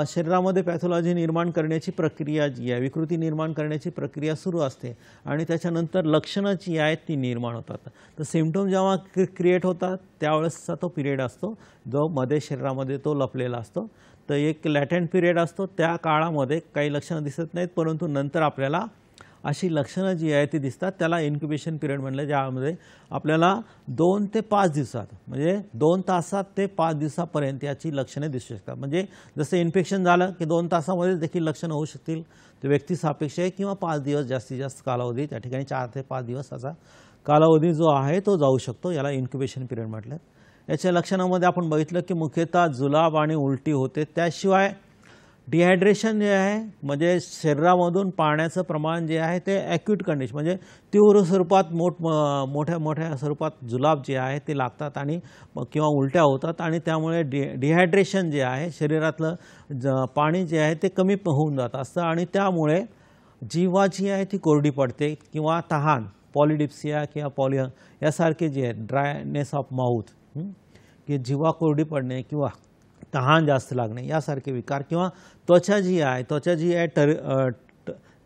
शरीरामध्ये पॅथॉलॉजी निर्माण करण्याची प्रक्रिया जी आहे, विकृती निर्माण करण्याची प्रक्रिया सुरू असते, आणि त्याच्यानंतर लक्षणं जी आहेत ती निर्माण होतात. तर सिम्पटम जेव्हा क्रिएट होतात त्यावेळेसचा तो पिरियड असतो जो मध्ये शरीरामध्ये तो लपलेला असतो. तर एक लॅटेंट पिरियड असतो, त्या काळामध्ये काही लक्षणं दिसत नाहीत, परंतु नंतर आपल्याला अशी लक्षणं जी आहे ती दिसतात. त्याला इन्क्युबेशन पिरियड म्हणलं, ज्यामध्ये आपल्याला 2 ते 5 दिवसात म्हणजे 2 तासात ते 5 दिवसापर्यंत याची लक्षणे दिसू शकतात. म्हणजे जसं इन्फेक्शन झालं की 2 तासामध्ये देखील लक्षणं होऊ शकतील, ते व्यक्ती सापेक्ष आहे, किंवा 5 दिवस जास्तीत जास्त कालावधी, त्या ठिकाणी 4 ते 5 दिवसाचा कालावधी जो आहे तो जाऊ शकतो. याला इन्क्युबेशन पिरियड म्हटलं. याच्या लक्षणामध्ये आपण बघितलं की मुख्यतः जुलाब आणि उलटी होते, त्याशिवाय डिहायड्रेशन जे आहे म्हणजे शरीरामधून पाण्याचं प्रमाण जे आहे ते ॲक्यूट कंडिशन म्हणजे तीव्र स्वरूपात मोठ्या स्वरूपात जुलाब जे आहे ते लागतात आणि किंवा उलट्या होतात, आणि त्यामुळे डिहायड्रेशन जे आहे शरीरातलं पाणी जे आहे ते कमी होऊन जात असतं, आणि त्यामुळे जीवा जी आहे ती कोरडी पडते, किंवा तहान, पॉलिडिप्सिया किंवा यासारखे जे आहे ड्रायनेस ऑफ माउथ, की जीवा कोरडी पडणे किंवा तहान जास्त लागणे यासारखे विकार, किंवा त्वचा जी आहे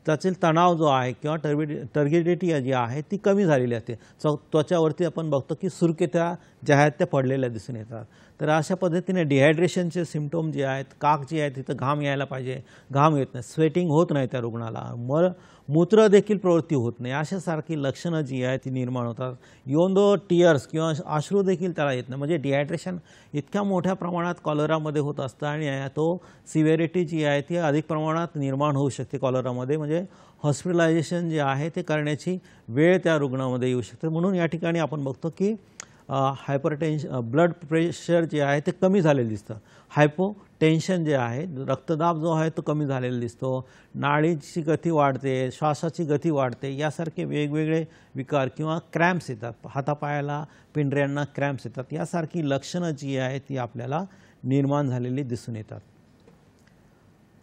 त्यातील तणाव जो आहे किंवा टर्गिडिटी जी आहे ती कमी झालेली असते. त्वचावरती आपण बघतो की सुरकुत्या ज्या आहेत त्या पडलेल्या दिसून येतात. तर अशा पद्धतीने डिहायड्रेशनचे सिम्पटम जे आहेत, काक जी आहे तिथं घाम यायला पाहिजे, घाम येत नाही, स्वेटिंग होत नाही त्या रुग्णाला, मूत्र देखील प्रवृत्ती होत नाही, अशासारखी लक्षणं जी आहेत ती निर्माण होतात. इवन दो टीयर्स किंवा अश्रू देखील त्याला येत नाही. म्हणजे डिहायड्रेशन इतक्या मोठ्या प्रमाणात कॉलरामध्ये होत असतं, आणि तो सिव्हिरिटी जी आहे ती अधिक प्रमाणात निर्माण होऊ शकते कॉलरामध्ये. म्हणजे हॉस्पिटलायझेशन जे आहे ते करण्याची वेळ त्या रुग्णामध्ये येऊ शकते. म्हणून या ठिकाणी आपण बघतो की ब्लड प्रेशर जे आहे ते कमी झालेलं दिसतं, हायपोटेन्शन जे आहे, रक्तदाब जो आहे तो कमी झालेला दिसतो, नाडीची गती वाढते, श्वासाची गती वाढते, यासारखे वेगवेगळे विकार, किंवा क्रॅम्प्स येतात, हातापायाला पिंढऱ्यांना क्रॅम्प्स येतात, यासारखी लक्षणं जी आहे ती आपल्याला निर्माण झालेली दिसून येतात.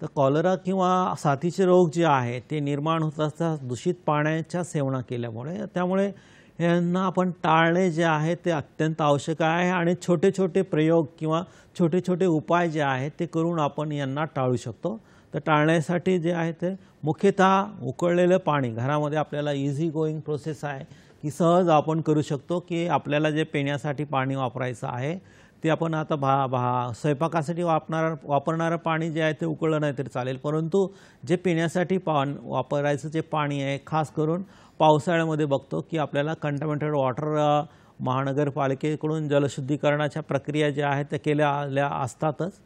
तर कॉलरा किंवा साथीचे रोग जे आहे ते निर्माण होत असतात दूषित पाण्याच्या सेवना केल्यामुळे. त्यामुळे यांना आपण टाळणे जे आहे ते अत्यंत आवश्यक आहे, आणि छोटे छोटे प्रयोग किंवा छोटे छोटे उपाय जे आहेत ते करून आपण यांना टाळू शकतो. तर टाळण्यासाठी जे आहे ते मुख्यतः उकळलेलं पाणी घरामध्ये आपल्याला इझी गोईंग प्रोसेस आहे की सहज आपण करू शकतो, की आपल्याला जे पिण्यासाठी पाणी वापरायचं आहे ते आपण आता स्वयंपाकासाठी वापरणारं पाणी जे आहे ते उकळलं नाही तरी चालेल, परंतु जे पिण्यासाठी वापरायचं जे पाणी आहे, खास करून पावसाळ्यामध्ये बघतो की आपल्याला कंटामिनेटेड वॉटर महानगरपालिकेकडून जलशुद्धीकरणाच्या प्रक्रिया ज्या आहेत त्या केल्या असतातच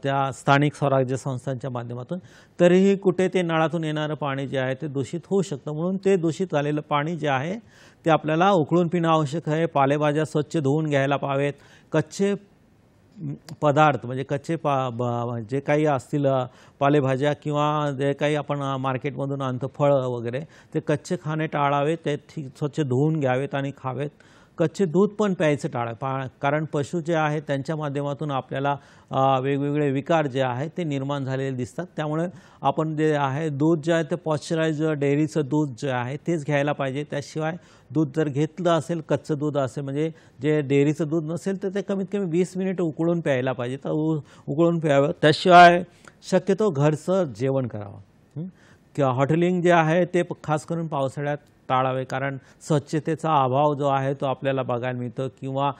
त्या स्थानिक स्वराज्य संस्थांच्या माध्यमातून, तरीही कुठे ते नळातून येणारं पाणी जे आहे ते दूषित होऊ शकतं. म्हणून ते दूषित झालेलं पाणी जे आहे ते आपल्याला उकळून पिणं आवश्यक आहे. पालेभाज्या स्वच्छ धुवून घ्यायला पावेत. कच्चे पदार्थ म्हणजे कच्चे जे काही असतील पालेभाज्या किंवा जे काही आपण मार्केटमधून आणतो फळं वगैरे, ते कच्चे खाणे टाळावेत, ते स्वच्छ धुवून घ्यावेत आणि खावेत. कच्चे दूध पण प्यायचं टाळावे, कारण पशु जे आहेत त्यांच्या माध्यमातून आपल्याला वेगवेगळे विकार जे आहेत ते निर्माण झालेले दिसतात. त्यामुळे आपण जे आहे दूध जे आहे ते पॉश्चराइज्ड डेअरीचं दूध जे आहे तेच घ्यायला पाहिजे. त्याशिवाय दूध जर घेतलं असेल, कच्चं दूध असेल म्हणजे जे डेअरीचं दूध नसेल तर ते कमीत कमी 20 मिनिट उकळून प्यायला पाहिजे, तर उकळून प्यावं. त्याशिवाय शक्यतो घरचं जेवण करावं. किंवा हॉटेलिंग जे आहे ते खास करून पावसाळ्यात टाळावे, कारण स्वच्छतेचा अभाव जो आहे तो आपल्याला बघायला मिळतो, किंवा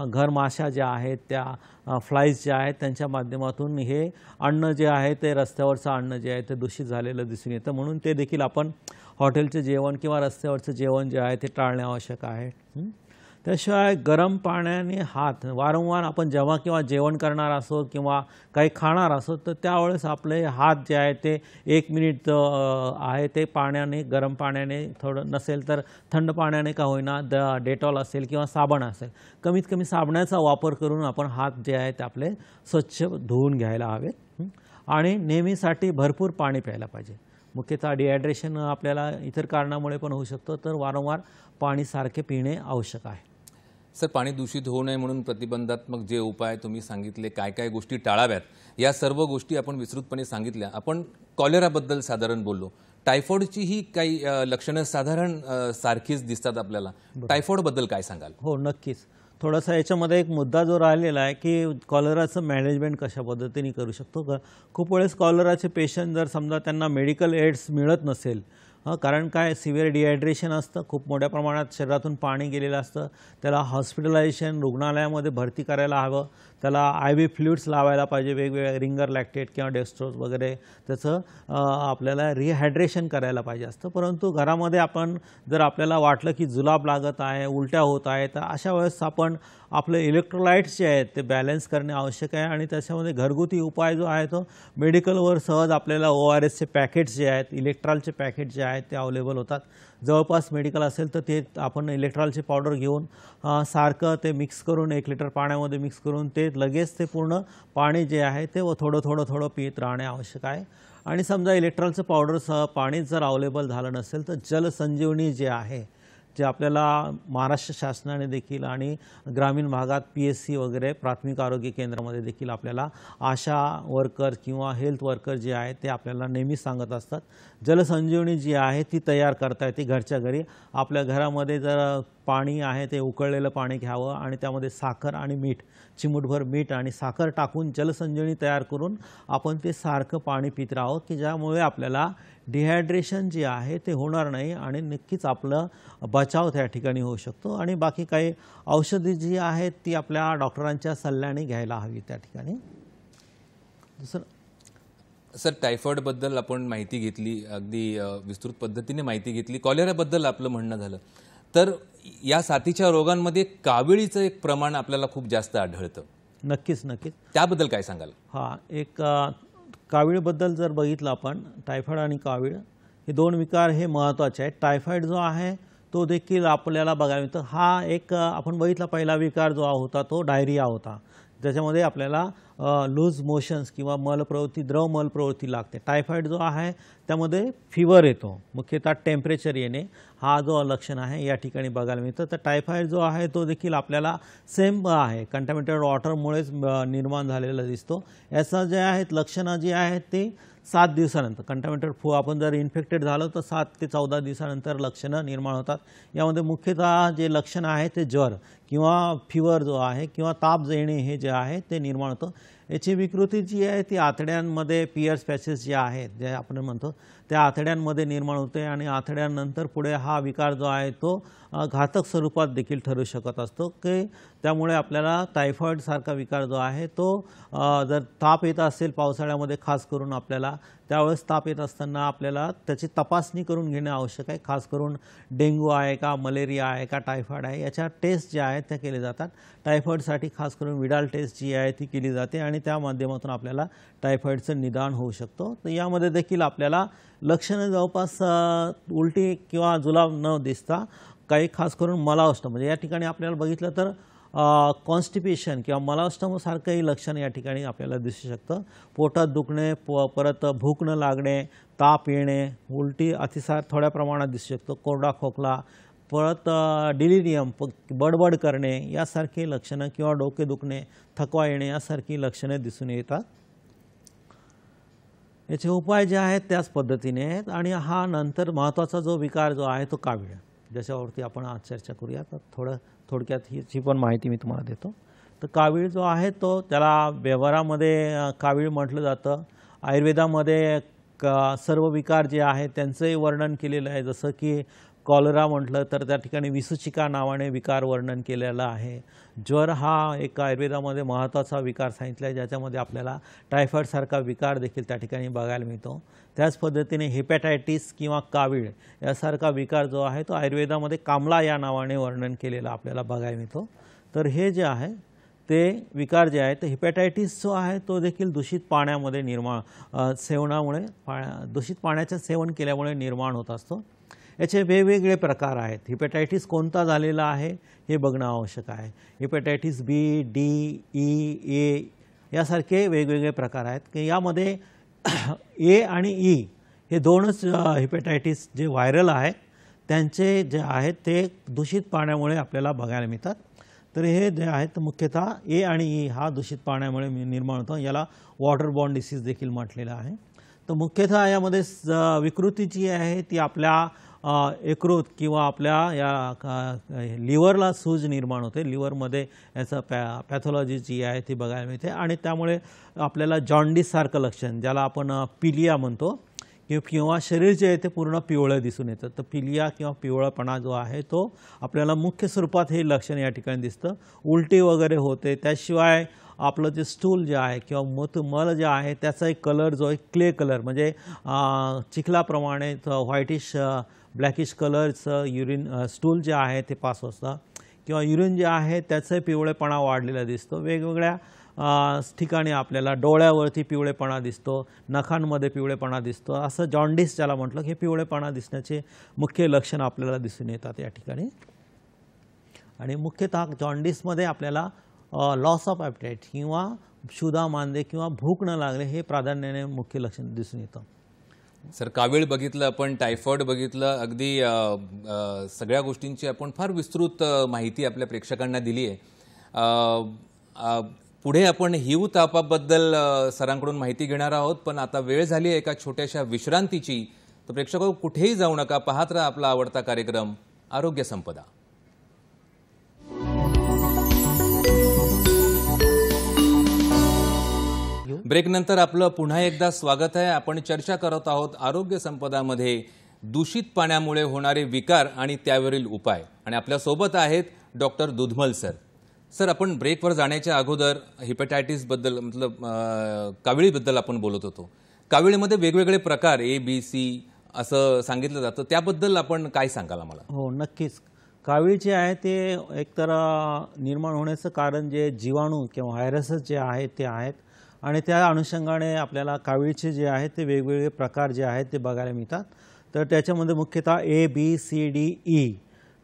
घरमाशा ज्या आहेत त्या फ्लाईज ज्या आहेत त्यांच्या माध्यमातून हे अन्न जे आहे ते रस्त्यावरचं अन्न जे आहे ते दूषित झालेलं दिसून येतं. म्हणून ते देखील आपण हॉटेलचं जेवण किंवा रस्त्यावरचं जेवण जे आहे ते टाळणे आवश्यक आहे. त्याशिवाय गरम पाण्याने हात वारंवार आपण जेव्हा किंवा जेवण करणार असो किंवा काही खाणार असो तर त्यावेळेस आपले हात जे आहे ते 1 मिनिट आहे ते पाण्याने, गरम पाण्याने, थोडं नसेल तर थंड पाण्याने का होईना, डेटॉल असेल किंवा साबण असेल, कमीत कमी साबणाचा वापर करून आपण हात जे आहे ते आपले स्वच्छ धुवून घ्यायला हवेत. आणि नेहमीसाठी भरपूर पाणी प्यायला पाहिजे. मुख्यतः डिहायड्रेशन आपल्याला इतर कारणामुळे पण होऊ शकतं, तर वारंवार पाणी सारखे पिणे आवश्यक आहे. सर, पाणी दूषित होऊ नये म्हणून प्रतिबंधात्मक जे उपाय तुम्ही सांगितले, काय काय गोष्टी टाळाव्यात, या सर्व गोष्टी आपण विस्तृतपणे सांगितल्या. आपण कॉलेराबद्दल साधारण बोललो. टायफॉइडची ही काही लक्षणं साधारण सारखीच दिसतात आपल्याला. टायफॉइडबद्दल काय सांगाल? हो, नक्कीच. थोडासा याच्यामध्ये एक मुद्दा जो राहिलेला आहे की कॉलराचं मॅनेजमेंट कशा पद्धतीने करू शकतो. खूप वेळेस कॉलराचे पेशंट जर समजा त्यांना मेडिकल एड्स मिळत नसेल, कारण काय सिव्हिअर डिहायड्रेशन असतं, खूप मोठ्या प्रमाणात शरीरातून पाणी गेलेलं असतं, त्याला हॉस्पिटलायझेशन रुग्णालयामध्ये भरती करायला हवं, त्याला IV फ्लुइड्स लावायला पाहिजे, वेगवेगळे रिंगर लॅक्टेट किंवा डेस्ट्रोज वगैरे त्याचं आपल्याला रिहायड्रेशन करायला पाहिजे असतं. परंतु घरामध्ये आपण जर आपल्याला वाटलं की जुलाब लागत आहे, उलट्या होत आहे, तर अशा वेळेस आपण आपले इलेक्ट्रोलाइट्स जे आहेत ते बॅलन्स करणे आवश्यक आहे. आणि त्याच्यामध्ये घरगुती उपाय जो आहे तो मेडिकलवर सहज आपल्याला ORSचे पॅकेट्स जे आहेत, इलेक्ट्रॉलचे पॅकेट जे आहेत ते अवेलेबल होतात. जवळपास मेडिकल असेल तर ते आपण इलेक्ट्रॉलची पावडर घेऊन सारखं ते मिक्स करून 1 लिटर पाण्यामध्ये मिक्स करून ते लगेच ते पूर्ण पाणी जे आहे ते थोडं थोडं थोडं पित राहणे आवश्यक आहे. आणि समजा इलेक्ट्रॉलचं पावडरसह पाणी जर अवेलेबल झालं नसेल तर जलसंजीवनी जे आहे, जे आपल्याला महाराष्ट्र शासनाने देखील आणि ग्रामीण भागात PSC वगैरे प्राथमिक आरोग्य केंद्रामध्ये देखील आपल्याला आशा वर्कर किंवा हेल्थ वर्कर जे आहेत ते आपल्याला नेहमी सांगत असतात. जलसंजीवनी जी आहे ती तयार करता येते घरच्या घरी. आपल्या घरामध्ये जर पाणी आहे ते उकळलेलं पाणी घ्यावं आणि त्यामध्ये साखर आणि मीठ, चिमूटभर मीठ आणि साखर टाकून जलसंजीवनी तयार करून आपण ते सारखं पाणी पित राहावं, की ज्यामुळे आपल्याला डिहायड्रेशन जे आहे ते होणार नाही आणि नक्कीच आपलं बचाव त्या ठिकाणी होऊ शकतो. आणि बाकी काही औषधी जी आहेत ती आपल्या डॉक्टरांच्या सल्ल्याने घ्यायला हवी त्या ठिकाणी. सर, टायफॉइडबद्दल आपण माहिती घेतली, अगदी विस्तृत पद्धतीने माहिती घेतली. कॉलेराबद्दल आपलं म्हणणं झालं तर या साथीच्या रोगांमध्ये काविळीचं एक प्रमाण आपल्याला खूप जास्त आढळतं. नक्कीच नक्कीच. त्याबद्दल काय सांगाल? एक कावीळबद्दल जर बघितलं आपण, टायफॉइड आणि कावीळ हे 2 विकार हे महत्त्वाचे आहेत. टायफॉइड जो आहे तो देखील आपल्याला बघायला मिळतो. हा एक आपण बघितला पहिला विकार जो होता तो डायरिया होता, त्याच्यामध्ये आपल्याला लूज मोशन्स किंवा मलप्रवृत्ती, द्रव मलप्रवृत्ती लागते. टायफॉइड जो आहे त्यामध्ये फिवर येतो, मुख्यतः टेम्परेचर येणे हा जो लक्षण आहे या ठिकाणी बघायला मिळतं. तर टायफॉइड जो आहे तो देखील आपल्याला सेम आहे, कंटॅमिनेटेड वॉटरमुळेच निर्माण झालेला दिसतो. याचं जे आहेत लक्षणं जी आहेत ते 7 दिवसानंतर, कंटॅमिनेटेड आपण जर इन्फेक्टेड झालो तर 7 ते 14 दिवसानंतर लक्षणं निर्माण होतात. यामध्ये मुख्यतः जे लक्षण आहे ते ज्वर किंवा फिवर जो आहे किंवा ताप येणे हे जे आहे ते निर्माण होतं. याची विकृती जी आहे ती आतड्यांमध्ये पियर्स पॅचेस जे आहेत, जे आपण म्हणतो त्या आतड्यांमध्ये निर्माण होते आणि आतड्यानंतर पुढे हा विकार जो आहे तो घातक स्वरूपात देखील ठरू शकत असतो. की त्यामुळे आपल्याला टायफॉइडसारखा विकार जो आहे तो जर ताप येत असेल पावसाळ्यामध्ये खास करून आपल्याला, त्यावेळेस ताप येत असताना आपल्याला त्याची तपासणी करून घेणे आवश्यक आहे. खास करून डेंग्यू आहे का, मलेरिया आहे का, टायफॉइड आहे याच्या टेस्ट ज्या आहेत त्या केल्या जातात. टायफॉइडसाठी खास करून विडाल टेस्ट जी आहे ती केली जाते आणि त्या माध्यमातून आपल्याला टायफॉइडचं निदान होऊ शकतो. तर यामध्ये देखील आपल्याला लक्षणं जवळपास उलटी किंवा जुलाब न दिसता काही खास करून मलावष्ट, म्हणजे या ठिकाणी आपल्याला बघितलं तर कॉन्स्टिपेशन किंवा मलावष्टमसारखंही लक्षण या ठिकाणी आपल्याला दिसू शकतं. पोटात दुखणे, परत भूक न लागणे, ताप येणे, उलटी अतिसार थोड्या प्रमाणात दिसू शकतो, कोरडा खोकला, परत डिलिरियम, बडबड करणे यासारखी लक्षणं किंवा डोके दुखणे, थकवा येणे यासारखी लक्षणे दिसून येतात. याचे उपाय जे आहेत त्याच पद्धतीने आहेत. आणि हा नंतर महत्त्वाचा जो विकार जो आहे तो कावीळ, ज्याच्यावरती आपण आज चर्चा करूया. तर थोडक्यात हिची पण माहिती मी तुम्हाला देतो. तर कावीळ जो आहे तो त्याला व्यवहारामध्ये कावीळ म्हटलं जातं. आयुर्वेदामध्ये सर्व विकार जे आहेत त्यांचंही वर्णन केलेलं आहे, जसं की कॉलरा म्हटलं तर त्या ठिकाणी विसूचिका नावाने विकार वर्णन केलेलं आहे. ज्वर हा एक आयुर्वेदामध्ये महत्त्वाचा विकार सांगितला आहे, ज्याच्यामध्ये आपल्याला टायफॉईडसारखा विकार देखील त्या ठिकाणी बघायला मिळतो. त्याच पद्धतीने हेपॅटायटिस किंवा कावीळ यासारखा विकार जो आहे तो आयुर्वेदामध्ये कामला या नावाने वर्णन केलेला आपल्याला बघायला मिळतो. तर हे जे आहे ते विकार जे आहे ते हेपॅटायटिस जो आहे तो देखील दूषित पाण्यामध्ये सेवनामुळे दूषित पाण्याचं सेवन केल्यामुळे निर्माण होत असतो. याचे वेगवेगळे प्रकार आहेत. हेपॅटायटिस कोणता झालेला आहे हे बघणं आवश्यक आहे. हेपॅटायटिस बी, डी, ई, ए यासारखे वेगवेगळे प्रकार आहेत की यामध्ये ए आणि ई हे दोनच हेपॅटायटिस जे व्हायरल आहेत त्यांचे जे आहेत ते दूषित पाण्यामुळे आपल्याला बघायला मिळतात. तर हे जे आहेत मुख्यतः ए आणि ई हा दूषित पाण्यामुळे निर्माण होतो. याला वॉटर बॉर्न डिसीज देखील म्हटलेलं आहे. तर मुख्यतः यामध्ये विकृती जी आहे ती आपल्या यकृत किंवा आपल्या या लिव्हरला सूज निर्माण होते. लिव्हरमध्ये याचं पॅथॉलॉजी जी आहे ती बघायला मिळते आणि त्यामुळे आपल्याला जॉन्डिससारखं लक्षण ज्याला आपण पिलिया म्हणतो किंवा शरीर जे आहे ते पूर्ण पिवळं दिसून येतं. तर पिलिया किंवा पिवळपणा जो आहे तो आपल्याला मुख्य स्वरूपात हे लक्षण या ठिकाणी दिसतं. उलटी वगैरे होते. त्याशिवाय आपलं जे स्टूल जे आहे किंवा मल जे आहे त्याचा एक कलर जो आहे क्ले कलर म्हणजे चिखलाप्रमाणे व्हाईटिश ब्लॅकिश कलरचं युरिन स्टूल जे आहे ते पास असतं किंवा युरिन जे आहे त्याचं पिवळेपणा वाढलेला दिसतो. वेगवेगळ्या ठिकाणी आपल्याला डोळ्यावरती पिवळेपणा दिसतो, नखांमध्ये पिवळेपणा दिसतो. असं जॉन्डिस ज्याला म्हटलं हे पिवळेपणा दिसण्याचे मुख्य लक्षण आपल्याला दिसून येतात या ठिकाणी. आणि मुख्यतः जॉन्डिसमध्ये आपल्याला लॉस ऑफ ॲपेटाईट किंवा क्षुधा मांदे किंवा भूक न लागणे हे प्राधान्याने मुख्य लक्षण दिसून येतं. सर, कावीळ बघितलं आपण, टायफॉईड बघितलं, अगदी सगळ्या गोष्टींची आपण फार विस्तृत माहिती आपल्या प्रेक्षकांना दिली आहे. पुढे आपण हिव तापाबद्दल सरांकडून माहिती घेणार आहोत, पण आता वेळ झाली आहे एका छोट्याशा विश्रांतीची. तर प्रेक्षक कुठेही जाऊ नका, पाहत राहा आपला आवडता कार्यक्रम आरोग्य संपदा. ब्रेक नंतर आपलं पुन्हा एकदा स्वागत आहे. आपण चर्चा करत आहोत आरोग्य संपदामध्ये दूषित पाण्यामुळे होणारे विकार आणि त्यावरील उपाय. आणि आपल्या सोबत आहेत डॉक्टर दुधमल सर. सर, आपण ब्रेकवर जाण्याच्या अगोदर हेपॅटायटिस बद्दल मतलब काविळीबद्दल आपण बोलत होतो. काविळीमध्ये वेगवेगळे प्रकार ए बी सी असं सांगितलं जातं, त्याबद्दल आपण काय सांगाल आम्हाला? हो, नक्कीच. कावीळ जे आहे ते एकतर निर्माण होण्याचं कारण जे जीवाणू किंवा व्हायरसेस जे आहेत ते आहेत आणि त्या अनुषंगाने आपल्याला कावीळचे जे आहेत ते वेगवेगळे प्रकार जे आहेत ते बघायला मिळतात. तर त्याच्यामध्ये मुख्यतः A B C D E.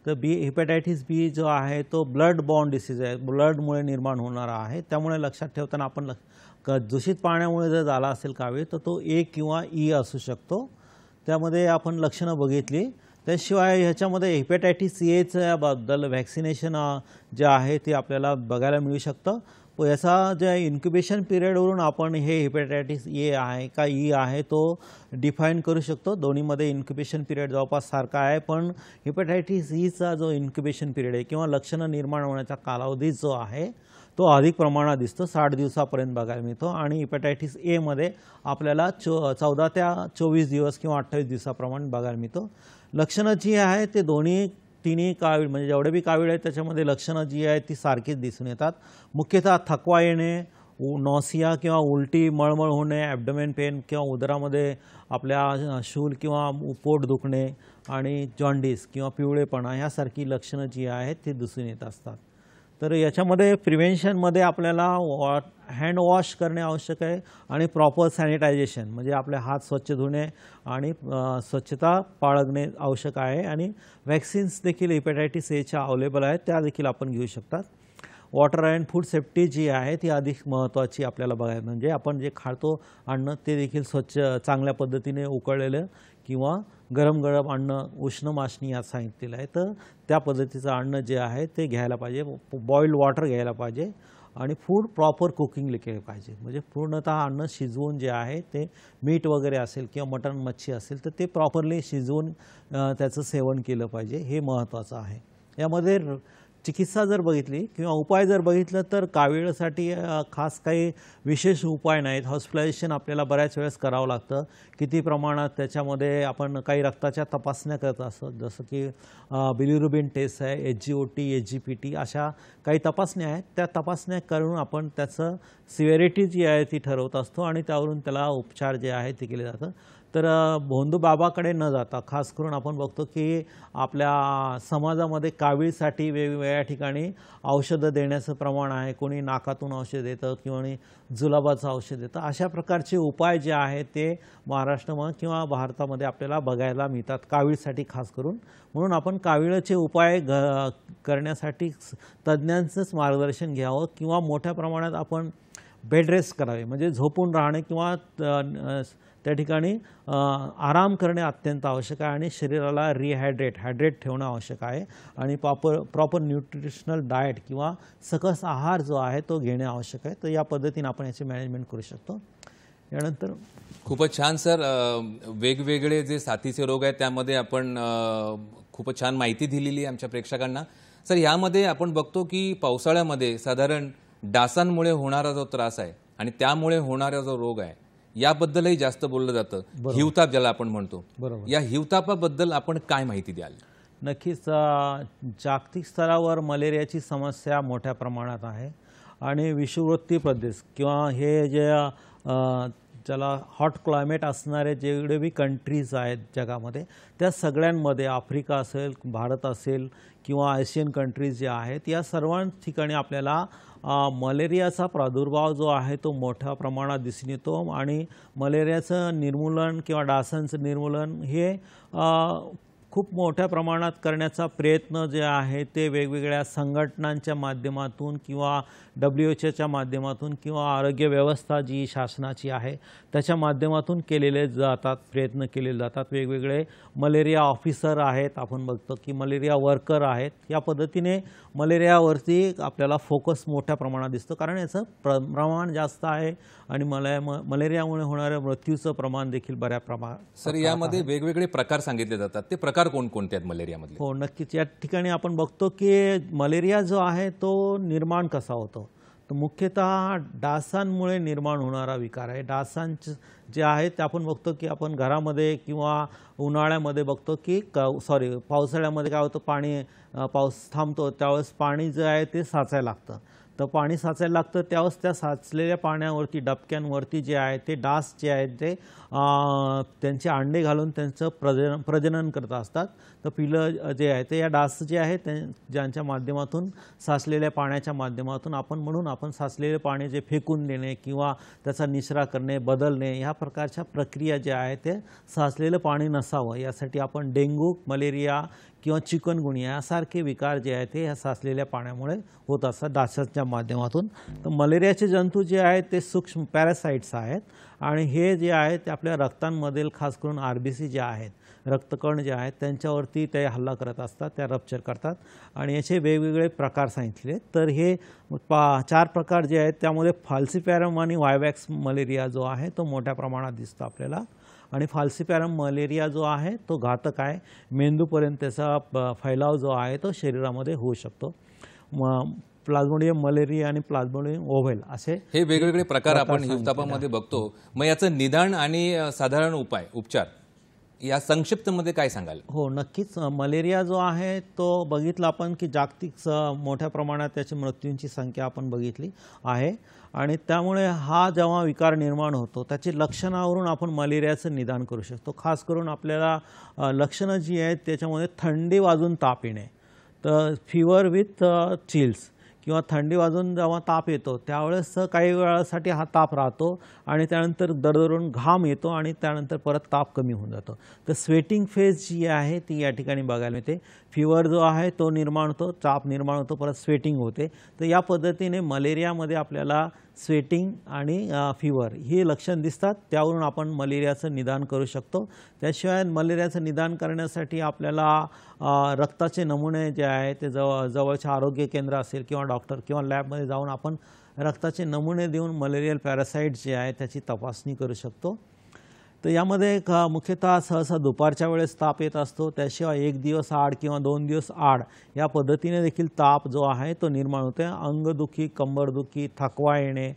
तर हेपॅटायटिस बी जो आहे तो ब्लड बॉर्न डिसीज आहे, ब्लडमुळे निर्माण होणारा आहे. त्यामुळे लक्षात ठेवताना आपण दूषित पाण्यामुळे जर झाला असेल कावीळ तर तो ए किंवा ई असू शकतो. त्यामध्ये आपण लक्षणं बघितली. त्याशिवाय ह्याच्यामध्ये हेपॅटायटिस एच्याबद्दल व्हॅक्सिनेशन जे आहे ते आपल्याला बघायला मिळू शकतं. याचा जे इन्क्युबेशन पिरियडवरून आपण हे हेपॅटायटिस ए आहे का ई आहे तो डिफाईन करू शकतो. दोन्हीमध्ये इन्क्युबेशन पिरियड जवळपास सारखा आहे, पण हेपॅटायटिस ईचा जो इन्क्युबेशन पिरियड आहे किंवा लक्षणं निर्माण होण्याचा कालावधी जो आहे तो अधिक प्रमाणात दिसतो, 60 दिवसापर्यंत बघायला मिळतो. आणि हेपॅटायटिस एमध्ये आपल्याला 14 ते 24 दिवस किंवा 28 दिवसाप्रमाणे बघायला मिळतो. लक्षणं जी आहे ते तिन्ही कावीळ म्हणजे जेवढे बी कावीळ आहेत त्याच्यामध्ये लक्षणं जी आहेत ती सारखीच दिसून येतात. मुख्यतः थकवा येणे, नॉसिया किंवा उलटी, मळमळ होणे, ॲब्डोमेन पेन किंवा उदरामध्ये आपल्या शूल किंवा पोट दुखणे आणि जॉन्डिस किंवा पिवळेपणा ह्यासारखी लक्षणं जी आहेत ती दिसून येत असतात. तर याच्यामध्ये प्रिव्हेन्शनमध्ये आपल्याला हँड वॉश करणे आवश्यक आहे आणि प्रॉपर सॅनिटायझेशन म्हणजे आपले हात स्वच्छ धुणे आणि स्वच्छता बाळगणे आवश्यक आहे. आणि वॅक्सिन्स देखील हेपॅटायटिस एच्या अवेलेबल आहेत, त्या देखील आपण घेऊ शकतात. वॉटर अँड फूड सेफ्टी जी आहे ती अधिक महत्त्वाची आपल्याला बघायला म्हणजे आपण जे खातो अन्न ते देखील स्वच्छ चांगल्या पद्धतीने उकळलेलं किंवा गरम अन्न उष्ण मासणी यात सांगितलेलं आहे. तर त्या पद्धतीचं अन्न जे आहे ते घ्यायला पाहिजे. बॉइल्ड वॉटर घ्यायला पाहिजे आणि फूड प्रॉपर कुकिंग केलं पाहिजे. म्हणजे पूर्णतः अन्न शिजवून जे आहे ते मीठ वगैरे असेल किंवा मटण मच्छी असेल तर ते प्रॉपरली शिजवून त्याचं सेवन केलं पाहिजे, हे महत्त्वाचं आहे. यामध्ये चिकित्सा जर बघितली किंवा उपाय जर बघितलं तर कावीळसाठी खास काही विशेष उपाय नाहीत. हॉस्पिटलायझेशन आपल्याला बऱ्याच वेळेस करावं लागतं. किती प्रमाणात त्याच्यामध्ये आपण काही रक्ताच्या तपासण्या करत असतो, जसं की बिलिरुबिन टेस्ट आहे, HGOT, HGPT अशा काही तपासण्या आहेत. त्या तपासण्या करून आपण त्याचं सिव्हिरिटी जी आहे ती ठरवत असतो आणि त्यावरून त्याला उपचार जे आहे ते केले जातं. तर भोंदू बाबाकडे न जाता खास करून आपण बघतो की आपल्या समाजामध्ये कावीळसाठी वेगवेगळ्या ठिकाणी औषधं देण्याचं प्रमाण आहे. कोणी नाकातून औषध देतं, कोणी जुलाबाचं औषध देतं. अशा प्रकारचे उपाय जे आहेत ते महाराष्ट्रामध्ये किंवा भारतामध्ये आपल्याला बघायला मिळतात कावीळसाठी खास करून. म्हणून आपण कावीळाचे उपाय करण्यासाठी तज्ज्ञांचंच मार्गदर्शन घ्यावं किंवा मोठ्या प्रमाणात आपण बेड रेस्ट करावे, म्हणजे झोपून राहणे किंवा त्या ठिकाणी आराम करणे अत्यंत आवश्यक आहे आणि शरीराला हायड्रेट ठेवणं आवश्यक आहे आणि प्रॉपर न्यूट्रिशनल डाएट किंवा सकस आहार जो आहे तो घेणे आवश्यक आहे. तर या पद्धतीने आपण याचे मॅनेजमेंट करू शकतो. यानंतर खूपच छान सर, वेगवेगळे जे साथीचे रोग आहेत त्यामध्ये आपण खूपच छान माहिती दिलेली आहे आमच्या प्रेक्षकांना. सर, यामध्ये आपण बघतो की पावसाळ्यामध्ये साधारण डासांमुळे होणारा जो त्रास आहे आणि त्यामुळे होणारा जो रोग आहे याबद्दलही जास्त बोललं जातं. हिवताप ज्याला आपण म्हणतो, या हिवतापाबद्दल आपण काय माहिती द्याल? नक्कीच जागतिक स्तरावर मलेरियाची समस्या मोठ्या प्रमाणात आहे आणि विषुववृत्तीय प्रदेश किंवा हे जे ज्याला हॉट क्लायमेट असणारे जेवढे बी कंट्रीज आहेत जगामध्ये त्या सगळ्यांमध्ये आफ्रिका असेल, भारत असेल किंवा एशियन कंट्रीज जे आहेत या सर्व ठिकाणी आपल्याला मलेरियाचा प्रादुर्भाव जो आहे तो मोठ्या प्रमाणात दिसून येतो आणि मलेरियाचं निर्मूलन किंवा डासांचं निर्मूलन हे खूप मोठ्या प्रमाणात करण्याचा प्रयत्न जे आहे ते वेगवेगळ्या संघटनांच्या माध्यमातून किंवा WHOच्या माध्यमातून किंवा आरोग्य व्यवस्था जी शासनाची आहे त्याच्या माध्यमातून केलेले जातात, प्रयत्न केले जातात. वेगवेगळे मलेरिया ऑफिसर आहेत, आपण बघतो की मलेरिया वर्कर आहेत. या पद्धतीने मलेरियावरती आपल्याला फोकस मोठ्या प्रमाणात दिसतो कारण याचं प्रमाण जास्त आहे आणि मलेरियामुळे होणाऱ्या मृत्यूचं प्रमाण देखील बऱ्या प्रमाणात. सर, यामध्ये वेगवेगळे प्रकार सांगितले जातात, ते प्रकार कोणकोणते आहेत मलेरियामधले? हो, नक्कीच. या ठिकाणी आपण बघतो की मलेरिया जो आहे तो निर्माण कसा होतो, तर मुख्यतः डासांमुळे निर्माण होणारा विकार आहे. डासांचे जे आहे ते आपण बघतो की आपण घरामध्ये किंवा उन्हाळ्यामध्ये बघतो की पावसाळ्यामध्ये काय होतं, पाऊस थांबतो त्यावेळेस पाणी जे आहे ते साचायला लागतं. तर पाणी साचायला लागतं त्यावेळेस त्या साचलेल्या पाण्यावरती डबक्यांवरती जे आहे ते डास जे आहेत ते त्यांचे अंडे घालून त्यांचं प्रजनन करत असतात. तर पिलं जे आहे ते या डास जे आहेत ज्यांच्या माध्यमातून साचलेल्या पाण्याच्या माध्यमातून आपण साचलेले पाणी जे फेकून देणे किंवा त्याचा निचरा करणे, बदलणे ह्या प्रकारच्या प्रक्रिया ज्या आहेत ते साचलेलं पाणी नसावं यासाठी आपण डेंग्यू, मलेरिया किंवा चिकनगुनिया यासारखे विकार जे आहेत ते ह्या साचलेल्या पाण्यामुळे होत असतात डासांच्या माध्यमातून. तर मलेरियाचे जंतू जे आहेत ते सूक्ष्म पॅरासाइट्स आहेत आणि हे जे आहेत ते आपल्या रक्तांमधील खास करून RBC जे आहेत, रक्तकण जे आहेत त्यांच्यावरती ते हल्ला करत असतात, त्या रप्चर करतात आणि याचे वेगवेगळे प्रकार सांगितले. तर हे 4 प्रकार जे आहेत त्यामध्ये फाल्सिपॅरम आणि वायवॅक्स मलेरिया जो आहे तो मोठ्या प्रमाणात दिसतो आपल्याला आणि फाल्सिपॅरम मलेरिया जो आहे तो घातक आहे. मेंदूपर्यंत त्याचा फैलाव जो आहे तो शरीरामध्ये होऊ शकतो. प्लाझ्मोडियम मलेरिया आणि प्लाझ्मोडियम ओव्हेल असे हे वेगवेगळे प्रकार आपण हिवतापामध्ये बघतो. मग याचं निदान आणि साधारण उपचार या संक्षिप्तमध्ये काय सांगाल? हो, नक्कीच. मलेरिया जो आहे तो बघितला आपण की जागतिक मोठ्या प्रमाणात त्याच्या मृत्यूंची संख्या आपण बघितली आहे आणि त्यामुळे हा जेव्हा विकार निर्माण होतो त्याची लक्षणावरून आपण मलेरियाचं निदान करू शकतो. खास करून आपल्याला लक्षणं जी आहेत त्याच्यामध्ये थंडी वाजून ताप येणे, तर फिवर विथ चिल्स किंवा थंडी वाजून जेव्हा ताप येतो त्यावेळेस काही वेळासाठी हा ताप राहतो आणि त्यानंतर दरदरून घाम येतो आणि त्यानंतर परत ताप कमी होऊन जातो. तर स्वेटिंग फेज जी आहे ती या ठिकाणी बघायला मिळते. फिवर जो आहे तो निर्माण होतो, ताप निर्माण होतो, परत स्वेटिंग होते. तर या पद्धतीने मलेरियामध्ये आपल्याला स्वेटिंग आणि फिवर ही लक्षण दिसतात, त्यावरून आपण मलेरियाचं निदान करू शकतो. त्याशिवाय मलेरियाचं निदान करण्यासाठी आपल्याला रक्ताचे नमुने जे आहे ते जवळचे आरोग्य केंद्र असेल किंवा डॉक्टर किंवा लॅबमध्ये जाऊन आपण रक्ताचे नमुने देऊन मलेरियल पॅरासाइट जे आहे त्याची तपासणी करू शकतो. तर यामध्ये मुख्यतः सहसा दुपारच्या वेळेस ताप येत असतो, त्याशिवाय 1 दिवस आड किंवा 2 दिवस आड या पद्धतीने देखील ताप जो आहे तो निर्माण होते. अंगदुखी, कंबरदुखी, थकवा येणे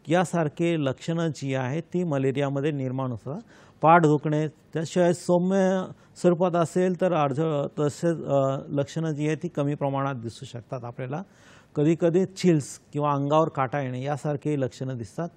यासारखे लक्षणं जी आहेत ती मलेरियामध्ये निर्माण होतात. पाठ दुखणे, त्याशिवाय सौम्य स्वरूपात असेल तर तसेच लक्षणं जी आहेत ती कमी प्रमाणात दिसू शकतात आपल्याला. कधीकधी चिल्स किंवा अंगावर काटा येणे यासारखे लक्षणं दिसतात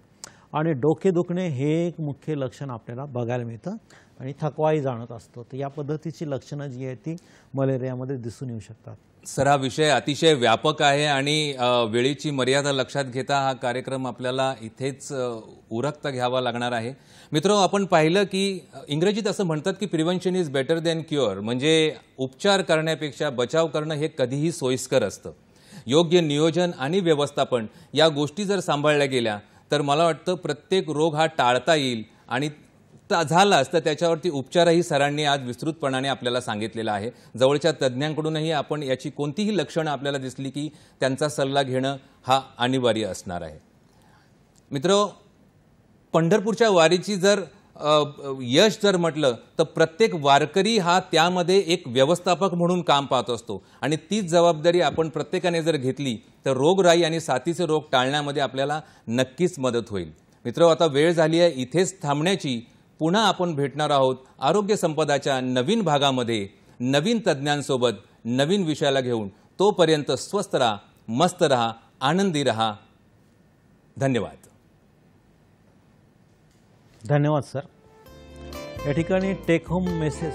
आणि डोके दुखणे हे एक मुख्य लक्षण आपल्याला बघायला मिळतं आणि थकवाही जाणवत असतो. तर या पद्धतीची लक्षणं जी आहेत ती मलेरियामध्ये दिसून येऊ शकतात. सर, हा विषय अतिशय व्यापक आहे आणि वेळेची मर्यादा लक्षात घेता हा कार्यक्रम आपल्याला इथेच उरकत घ्यावा लागणार आहे. मित्रो, आपण पाहिलं की इंग्रजीत असं म्हणतात की prevention is better than cure, म्हणजे उपचार करण्यापेक्षा बचाव करणं हे कधीही सोयीस्कर असतं. योग्य नियोजन आणि व्यवस्थापन या गोष्टी जर सांभाळल्या गेल्या तर मला वाटतं प्रत्येक रोग हा टाळता येईल आणि झालाच तर त्याच्यावरती उपचारही सरांनी आज विस्तृतपणाने आपल्याला सांगितलेला आहे. जवळच्या तज्ज्ञांकडूनही आपण याची कोणतीही लक्षणं आपल्याला दिसली की त्यांचा सल्ला घेणं हा अनिवार्य असणार आहे. मित्रो, पंढरपूरच्या वारीची जर यश जर म्हटलं तर प्रत्येक वारकरी हा त्यामध्ये एक व्यवस्थापक म्हणून काम पाहत असतो आणि तीच जबाबदारी आपण प्रत्येकाने जर घेतली तर रोगराई आणि साथीचे रोग टाळण्यामध्ये आपल्याला नक्कीच मदत होईल. मित्रो, आता वेळ झाली आहे इथेच थांबण्याची. पुन्हा आपण भेटणार आहोत आरोग्य संपदाच्या नवीन भागामध्ये नवीन तज्ज्ञांसोबत नवीन विषयाला घेऊन. तोपर्यंत स्वस्थ राहा, मस्त राहा, आनंदी राहा. धन्यवाद. धन्यवाद सर. या ठिकाणी टेक होम मेसेज